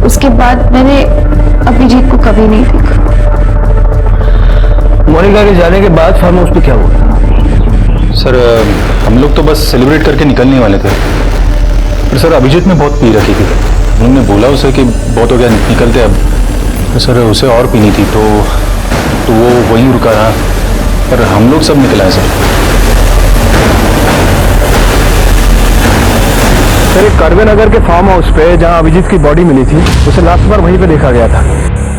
उसके बाद मैंने अभिजीत को कभी नहीं देखा। मोनिका के जाने के बाद फार्म हाउस पे क्या हुआ? सर हम लोग तो बस सेलिब्रेट करके निकलने वाले थे, पर सर अभिजीत ने बहुत पी रखी थी। उन्होंने बोला उसे कि बहुत हो गया, निकलते अब। तो सर उसे और पीनी थी, तो वो वहीं रुका रहा, पर हम लोग सब निकल आए सर। सर एक करवे नगर के फार्म हाउस पे जहां अभिजीत की बॉडी मिली थी, उसे लास्ट बार वहीं पे देखा गया था।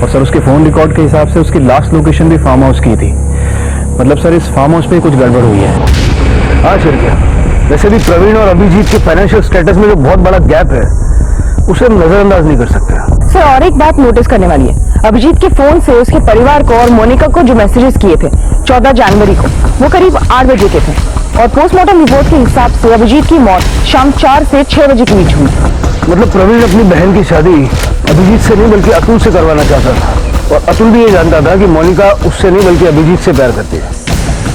और सर उसके फोन रिकॉर्ड के हिसाब से उसकी लास्ट लोकेशन भी फार्म हाउस की थी। मतलब सर इस फार्म हाउस पे कुछ गड़बड़ हुई है। हाँ सर क्या? वैसे भी प्रवीण और अभिजीत के फाइनेंशियल स्टेटस में जो बहुत बड़ा गैप है उसे हम नजरअंदाज नहीं कर सकते। सर और एक बात नोटिस करने वाली है, अभिजीत के फोन से उसके परिवार को और मोनिका को जो मैसेजेस किए थे 14 जनवरी को, वो करीब 8 बजे के थे। और पोस्टमार्टम रिपोर्ट के हिसाब से अभिजीत की मौत शाम 4 से 6 बजे के बीच हुई। मतलब प्रवीण अपनी बहन की शादी अभिजीत से नहीं बल्कि अतुल से करवाना चाहता था, और अतुल भी ये जानता था कि मोनिका उससे नहीं बल्कि अभिजीत से प्यार करती है।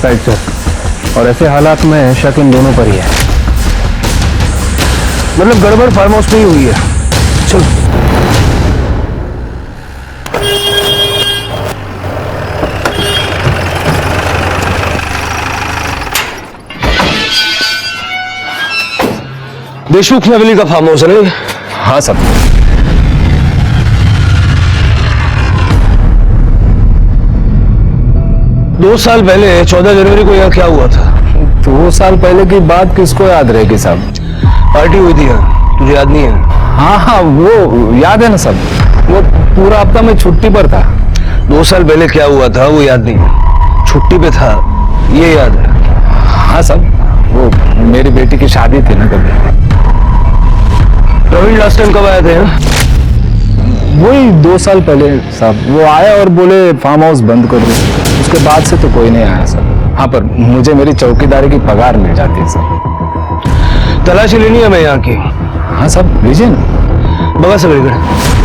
Right sir. और ऐसे हालात में शक इन दोनों पर ही है। मतलब गड़बड़ फार्म हाउस पे ही हुई है। चलो देशमुख फैमिली का फार्म हाउस है नहीं? हाँ सर। दो साल पहले 14 जनवरी को यहाँ क्या हुआ था? 2 साल पहले की बात किसको याद रहेगी साहब? पार्टी हुई थी यार, तुझे याद नहीं है? हाँ हाँ, वो याद है ना सब। वो पूरा हफ्ता मैं छुट्टी पर था। 2 साल पहले क्या हुआ था वो याद नहीं है, छुट्टी पे था ये याद है। हाँ साहब, वो मेरी बेटी की शादी थी ना कभी। प्रवीण लास्ट टाइम कब आए थे? वही 2 साल पहले साहब। वो आया और बोले फार्म हाउस बंद कर दो, उसके बाद से तो कोई नहीं आया सर। हाँ, पर मुझे मेरी चौकीदारी की पगार मिल जाती है सर। तलाशी लेनी है मैं यहाँ की। हाँ साहब, लीजिए ना, बगा सगळीकडे।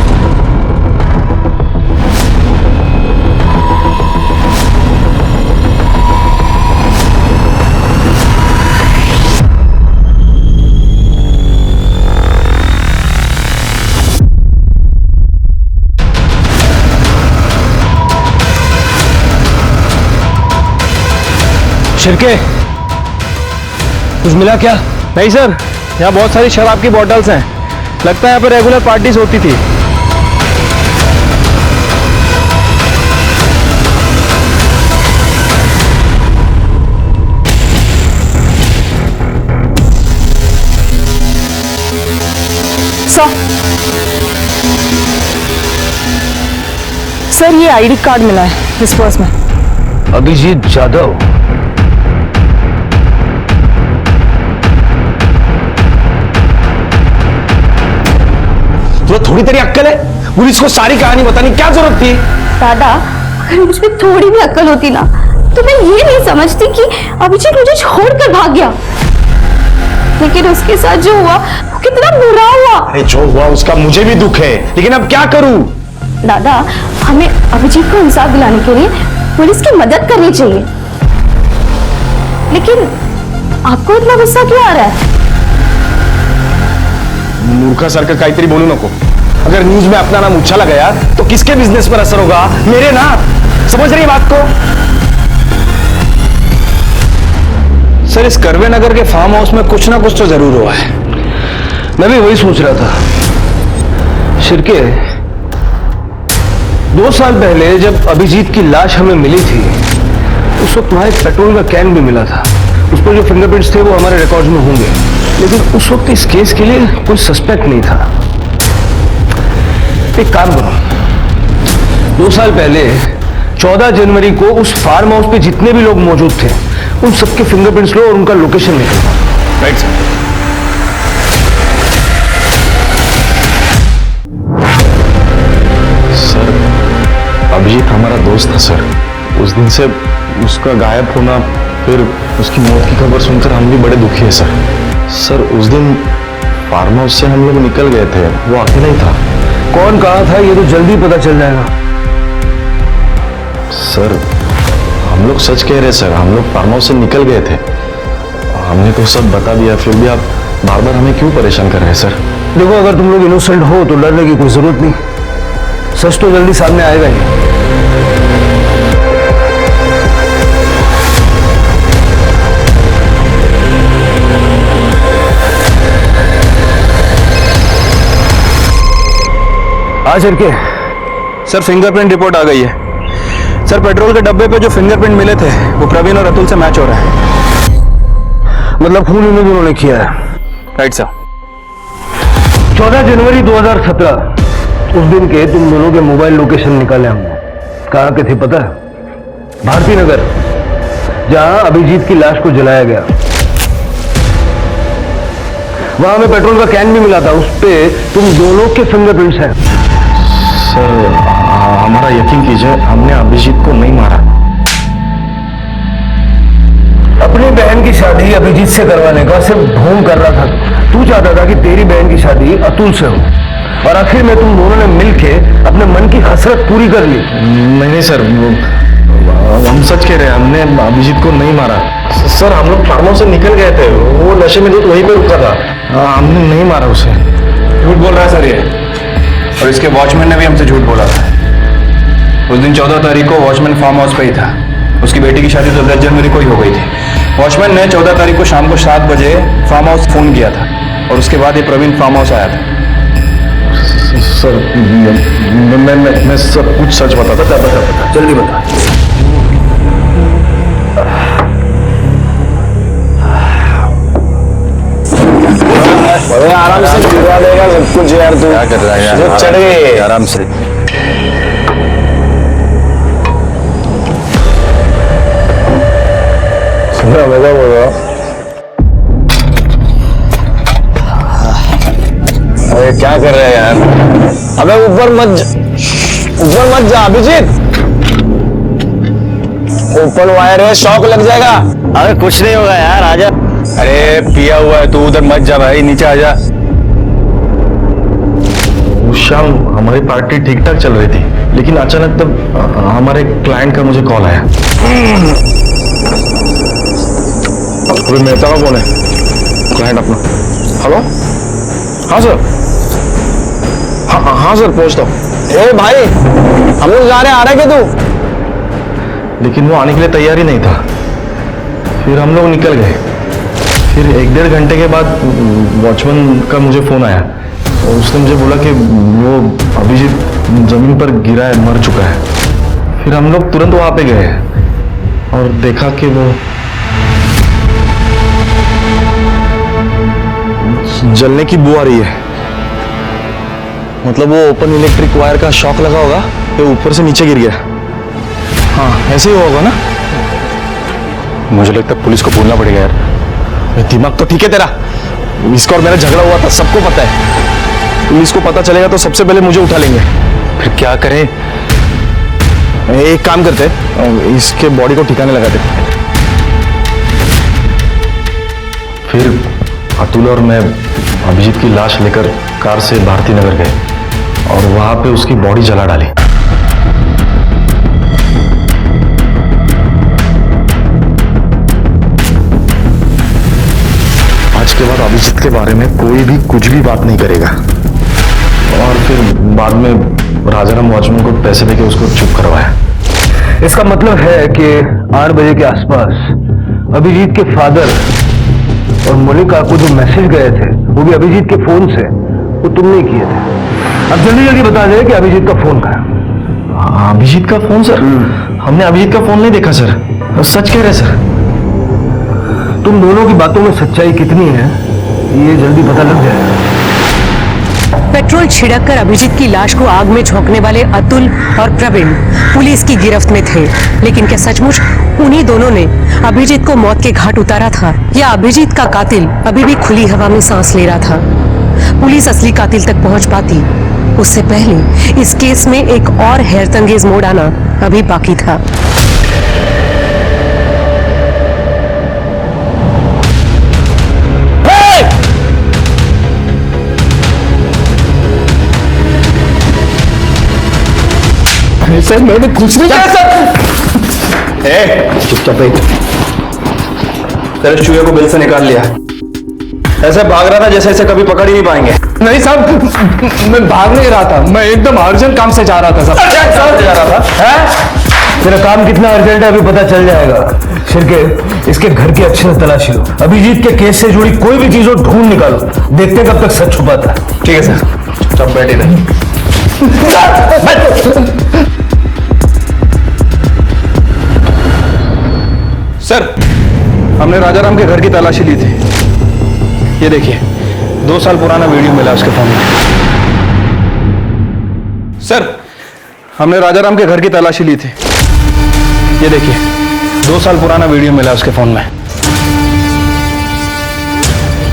शिरके, कुछ मिला क्या? नहीं सर, यहाँ बहुत सारी शराब की बॉटल्स हैं। लगता है यहाँ पर रेगुलर पार्टीज होती थी। सर ये आईडी कार्ड मिला है इस पर्स में। अभिजीत जाधव? तुम्हें थोड़ी तेरी अक्कल है? पुलिस को सारी कहानी बताने क्या जरूरत थी? दादा, अगर मुझ में थोड़ी भी अक्ल होती ना तो मैं ये नहीं समझती कि अभिजीत मुझे छोड़कर भाग गया। लेकिन उसके साथ जो हुआ वो कितना बुरा हुआ। अरे जो हुआ उसका मुझे भी दुख है, लेकिन अब क्या करूं? दादा, हमें अभिजीत को इंसाफ दिलाने के लिए पुलिस की मदद करनी चाहिए। लेकिन आपको इतना गुस्सा क्यों आ रहा है? मूर्खासारखं काहीतरी बोलू नको। अगर न्यूज में अपना नाम उछाला गया तो किसके बिजनेस पर असर होगा? मेरे ना। समझ रही है बात को? सर, इस करवे नगर के फार्म हाउस में कुछ ना कुछ तो जरूर हुआ है। मैं भी वही सोच रहा था। शिरके, 2 साल पहले जब अभिजीत की लाश हमें मिली थी उस वक्त वहां एक पेट्रोल का कैन भी मिला था। उस पर जो फिंगरप्रिंट्स थे वो हमारे रिकॉर्ड्स में होंगे, लेकिन उस वक्त इस केस के लिए कोई सस्पेक्ट नहीं था। एक काम करो, 2 साल पहले 14 जनवरी को उस फार्म हाउस पे जितने भी लोग मौजूद थे उन सबके फिंगरप्रिंट्स लो और उनका लोकेशन निकालो। Right sir. सर, अभिजीत हमारा दोस्त था सर। उस दिन से उसका गायब होना, फिर उसकी मौत की खबर सुनकर हम भी बड़े दुखी है सर। सर, उस दिन फार्म हाउस से हम लोग निकल गए थे, वो अकेला ही था। कौन कहा था ये तो जल्दी पता चल जाएगा। सर, हम लोग सच कह रहे सर, हम लोग फार्म हाउस से निकल गए थे। हमने तो सब बता दिया, फिर भी आप बार बार हमें क्यों परेशान कर रहे हैं सर? देखो, अगर तुम लोग इनोसेंट हो तो डरने की कोई जरूरत नहीं। सच तो जल्दी सामने आएगा ही। आज के सर, फिंगरप्रिंट रिपोर्ट आ गई है। सर, पेट्रोल के डब्बे पे जो फिंगरप्रिंट मिले थे वो प्रवीण और अतुल से मैच हो रहा है। मतलब खून इन्हीं दोनों ने किया है। Right sir. 14 जनवरी 2017 उस दिन के तुम दोनों के मोबाइल लोकेशन निकाले हमने। कहाँ के थे पता है? भारती नगर, जहां अभिजीत की लाश को जलाया गया। वहां हमें पेट्रोल का कैन भी मिला था, उस पे तुम दोनों के फिंगरप्रिंट्स हैं। सर, हमारा यकीन कीजिए, हमने अभिजीत को नहीं मारा। अपनी बहन की शादी अभिजीत से करवाने का सिर्फ ढोंग कर रहा था। तू चाहता था कि तेरी बहन की शादी अतुल से हो, और आखिर में तुम दोनों ने मिलके अपने मन की हसरत पूरी कर ली। नहीं सर, हम सच कह रहे हैं, हमने अभिजीत को नहीं मारा। सर, हम लोग फार्म हाउस से निकल गए थे, वो नशे में तो वहीं पे रुका था। हमने नहीं मारा उसे। झूठ बोल रहा है सर ये, और इसके वॉचमैन ने भी हमसे झूठ बोला था। उस दिन 14 तारीख को वॉचमैन फार्म हाउस पे ही था। उसकी बेटी की शादी तो 10 जनवरी को ही हो गई थी। वॉचमैन ने 14 तारीख को शाम को 7 बजे फार्म हाउस फोन किया था, और उसके बाद ये प्रवीण फार्म हाउस आया था। सर, मैं सब कुछ सच बताता। बता, जल्दी बता। अबे आराम से गिरवा देगा सब कुछ यार। तू क्या कर रहा है यार? चढ़ गए आराम से। सुना मजा बोल रहा। अरे क्या कर रहे हैं यार? अबे ऊपर मत जा अभिजीत, ऊपर वायर है, शॉक लग जाएगा। अरे कुछ नहीं होगा यार, आजा। अरे पिया हुआ है, तू उधर मत जा भाई, नीचे आजा। उस शाम हमारी पार्टी ठीक ठाक चल रही थी, लेकिन अचानक तब हमारे क्लाइंट का मुझे कॉल आया। अभी मेहता का कौन है? क्लाइंट अपना। हेलो, हाँ सर। हाँ सर, पहुंचता हूँ। ए भाई, हम लोग जा रहे हैं, आ रहे क्या तू? लेकिन वो आने के लिए तैयार ही नहीं था। फिर हम लोग निकल गए। फिर 1-1.5 घंटे के बाद वॉचमैन का मुझे फोन आया और उसने मुझे बोला कि वो अभिजीत जमीन पर गिरा है, मर चुका है। फिर हम लोग तुरंत वहां पे गए और देखा कि वो जलने की बू आ रही है। मतलब वो ओपन इलेक्ट्रिक वायर का शॉक लगा होगा, ये ऊपर से नीचे गिर गया। हाँ ऐसे ही होगा ना। मुझे लगता है पुलिस को बोलना पड़ेगा यार। दिमाग तो ठीक है तेरा, इसका और मेरा झगड़ा हुआ था, सबको पता है। पुलिस को पता चलेगा तो सबसे पहले मुझे उठा लेंगे। फिर क्या करें? एक काम करते, इसके बॉडी को ठिकाने लगा दे। फिर अतुल और मैं अभिजीत की लाश लेकर कार से भारती नगर गए और वहां पे उसकी बॉडी जला डाली। आज के बाद अभिजीत के बारे में कोई भी कुछ भी बात नहीं करेगा। और फिर बाद में राजाराम वॉचमैन को पैसे देके उसको चुप करवाया। इसका मतलब है कि 8 बजे के आसपास अभिजीत के फादर और मोनिका को जो मैसेज गए थे वो भी अभिजीत के फोन से, वो तुमने किए थे। अब जल्दी जल्दी बता दे कि अभिजीत का फोन कहाँ है? अभिजीत का फोन सर? हमने अभिजीत का फोन नहीं देखा सर। सच कह रहे सर। तुम दोनों की बातों में सच्चाई कितनी है ये जल्दी पता लग जाएगा। पेट्रोल छिड़ककर अभिजीत की लाश को आग में झोंकने वाले अतुल और प्रवीण पुलिस की गिरफ्त में थे, लेकिन क्या सचमुच उन्हीं दोनों ने अभिजीत को मौत के घाट उतारा था, या अभिजीत का कातिल अभी भी खुली हवा में सांस ले रहा था? पुलिस असली कातिल तक पहुंच पाती उससे पहले इस केस में एक और हैरतअंगेज मोड़ आना अभी बाकी था। सर मैंने कुछ नहीं किया सर। चुपचाप बैठ। तेरे चूहे को बिल से निकाल लिया। ऐसे भाग रहा था जैसे ऐसे कभी पकड़ ही नहीं पाएंगे। नहीं साहब, मैं भाग नहीं रहा था, मैं एकदम अर्जेंट काम से जा रहा था साहब। क्या काम से जा रहा था? है? तेरा काम कितना अर्जेंट है अभी पता चल जाएगा। शिरके, इसके घर की अच्छे से तलाशी लो। अभिजीत के केस से जुड़ी कोई भी चीज हो ढूंढ निकालो। देखते कब तक सच छुपाता है। ठीक है सर। चुपचाप बैठे रहे। सर, हमने राजाराम के घर की तलाशी ली थी। ये देखिए, 2 साल पुराना वीडियो मिला उसके फोन में। सर, हमने राजाराम के घर की तलाशी ली थी। ये देखिए, 2 साल पुराना वीडियो मिला उसके फोन में।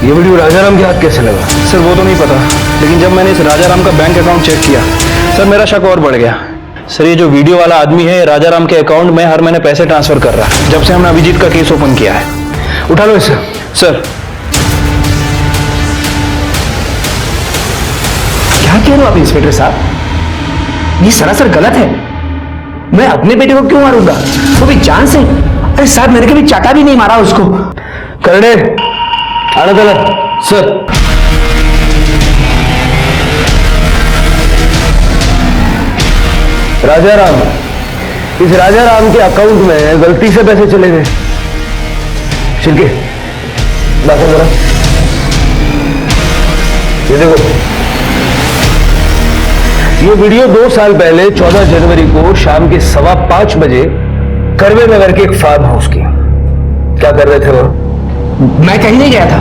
ये वीडियो राजाराम के हाथ कैसे लगा? सर वो तो नहीं पता, लेकिन जब मैंने इस राजाराम का बैंक अकाउंट चेक किया सर, मेरा शक और बढ़ गया। सर ये जो वीडियो वाला आदमी है राजाराम के अकाउंट में हर महीने पैसे ट्रांसफर कर रहा है, जब से हमने अभिजीत का केस ओपन किया है। उठा लो इसे। सर क्या कह रहे हो आप इंस्पेक्टर साहब? ये सरासर गलत है। मैं अपने बेटे को क्यों मारूंगा, वो भी जान से? अरे साहब मैंने कभी चाटा भी नहीं मारा उसको। करने आना गलत। सर राजाराम, इस राजाराम के अकाउंट में गलती से पैसे चले गए। शिरके बात जरा, ये देखो, ये वीडियो 2 साल पहले 14 जनवरी को शाम के 5:15 बजे करवे नगर के एक फार्म हाउस की। क्या कर रहे थे वो? मैं कहीं नहीं गया था।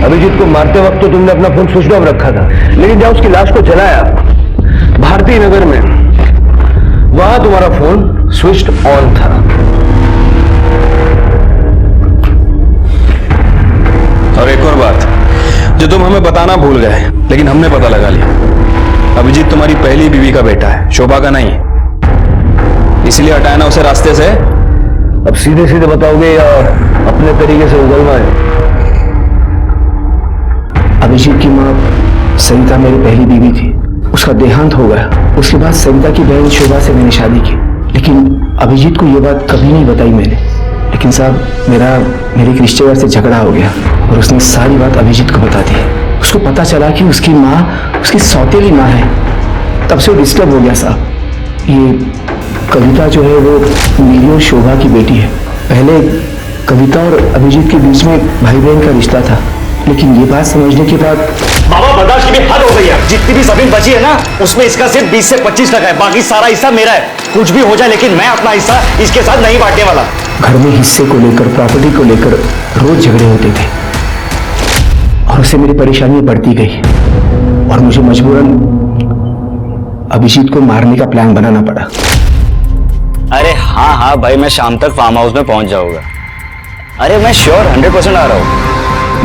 अभिजीत को मारते वक्त तो तुमने अपना फोन स्विच ऑफ रखा था, लेकिन जब उसकी लाश को जलाया भारती नगर में, वहां तुम्हारा फोन स्विच ऑन था। और एक और बात जो तुम हमें बताना भूल गए, लेकिन हमने पता लगा लिया। अभिजीत तुम्हारी पहली बीवी का बेटा है, शोभा का नहीं, इसलिए हटाया ना उसे रास्ते से। अब सीधे सीधे बताओगे या अपने तरीके से उगलना है? अभिजीत की माँ सरिता मेरी पहली बीवी थी, उसका देहांत हो गया। उसके बाद सरिता की बहन शोभा से मैंने शादी की, लेकिन अभिजीत को यह बात कभी नहीं बताई मैंने। लेकिन साहब मेरे एक रिश्तेदार से झगड़ा हो गया और उसने सारी बात अभिजीत को बता दी। उसको पता चला कि उसकी माँ उसकी सौतेली माँ है, तब से वो डिस्टर्ब हो गया साहब। ये कविता जो है वो मेरी और शोभा की बेटी है। पहले कविता और अभिजीत के बीच में भाई बहन का रिश्ता था, लेकिन ये बात समझने के बाद बाबा बर्दाश्त की भी हद हो गई है। जितनी भी जमीन बची है ना, उसमें इसका सिर्फ 20 से 25% है, बाकी सारा हिस्सा मेरा है। कुछ भी हो जाए लेकिन मैं अपना हिस्सा इसके साथ नहीं बांटने वाला। घर में हिस्से को लेकर, प्रॉपर्टी को लेकर रोज झगड़े होते थे और उससे मेरी परेशानी बढ़ती गई और मुझे मजबूरन अभिजीत को मारने का प्लान बनाना पड़ा। अरे हाँ भाई, मैं शाम तक फार्म हाउस में पहुंच जाऊंगा। अरे मैं श्योर 100% आ रहा हूँ।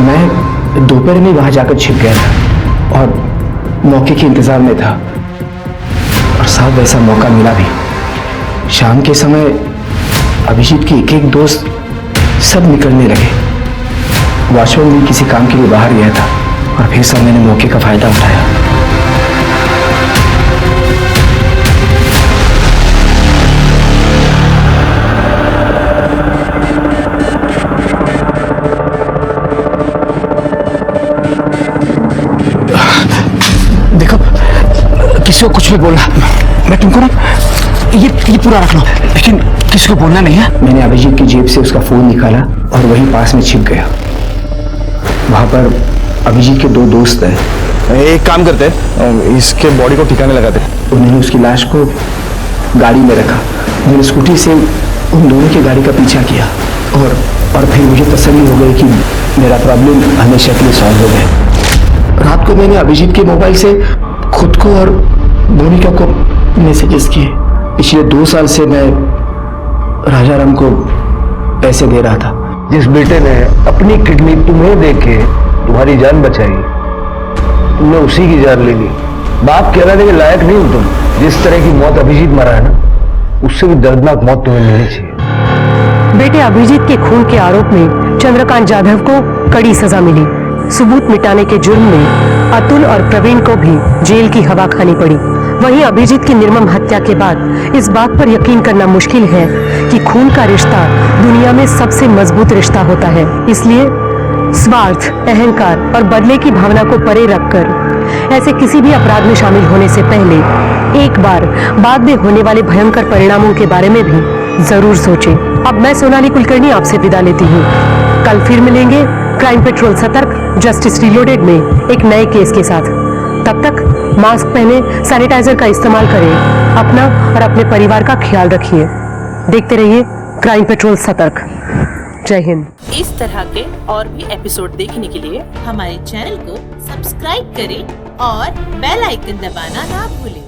मैं दोपहर में वहां जाकर छिप गया था और मौके के इंतजार में था, और साहब वैसा मौका मिला भी। शाम के समय अभिजीत के एक एक दोस्त सब निकलने लगे। वॉचमैन भी किसी काम के लिए बाहर गया था और फिर सब मैंने मौके का फायदा उठाया। देखो, किसी को कुछ भी बोलना, मैं तुमको ना ये पूरा रख लो, लेकिन किसी को बोलना नहीं है। मैंने अभिजीत की जेब से उसका फोन निकाला और वहीं पास में छिप गया। वहां पर अभिजीत के 2 दोस्त हैं। एक काम करते हैं, इसके बॉडी को ठिकाने लगाते हैं। उन्होंने उसकी लाश को गाड़ी में रखा। मैंने स्कूटी से उन दोनों की गाड़ी का पीछा किया और फिर मुझे तसल्ली हो गई कि मेरा प्रॉब्लम हमेशा के लिए सॉल्व हो गया। रात को मैंने अभिजीत के मोबाइल से खुद को और मोनिका को मैसेजेस किए। पिछले 2 साल से मैं राजाराम को पैसे दे रहा था। जिस बेटे ने अपनी किडनी तुम्हें देके तुम्हारी जान बचाई, तुमने उसी की जान ले ली। बाप कह रहा था कि लायक नहीं हो तुम। जिस तरह की मौत अभिजीत मरा है ना, उससे भी दर्दनाक मौत तुम्हें मिलनी चाहिए। बेटे अभिजीत के खून के आरोप में चंद्रकांत जाधव को कड़ी सजा मिली। सबूत मिटाने के जुर्म में अतुल और प्रवीण को भी जेल की हवा खानी पड़ी। वहीं अभिजीत की निर्मम हत्या के बाद इस बात पर यकीन करना मुश्किल है कि खून का रिश्ता दुनिया में सबसे मजबूत रिश्ता होता है। इसलिए स्वार्थ, अहंकार और बदले की भावना को परे रखकर ऐसे किसी भी अपराध में शामिल होने से पहले एक बार बाद में होने वाले भयंकर परिणामों के बारे में भी जरूर सोचें। अब मैं सोनाली कुलकर्णी आपसे विदा लेती हूँ। कल फिर मिलेंगे क्राइम पेट्रोल सतर्क जस्टिस रिलोडेड में एक नए केस के साथ। तब तक मास्क पहने, सैनिटाइजर का इस्तेमाल करें, अपना और अपने परिवार का ख्याल रखिए। देखते रहिए क्राइम पेट्रोल सतर्क। जय हिंद। इस तरह के और भी एपिसोड देखने के लिए हमारे चैनल को सब्सक्राइब करें और बेल आइकन दबाना ना भूलें।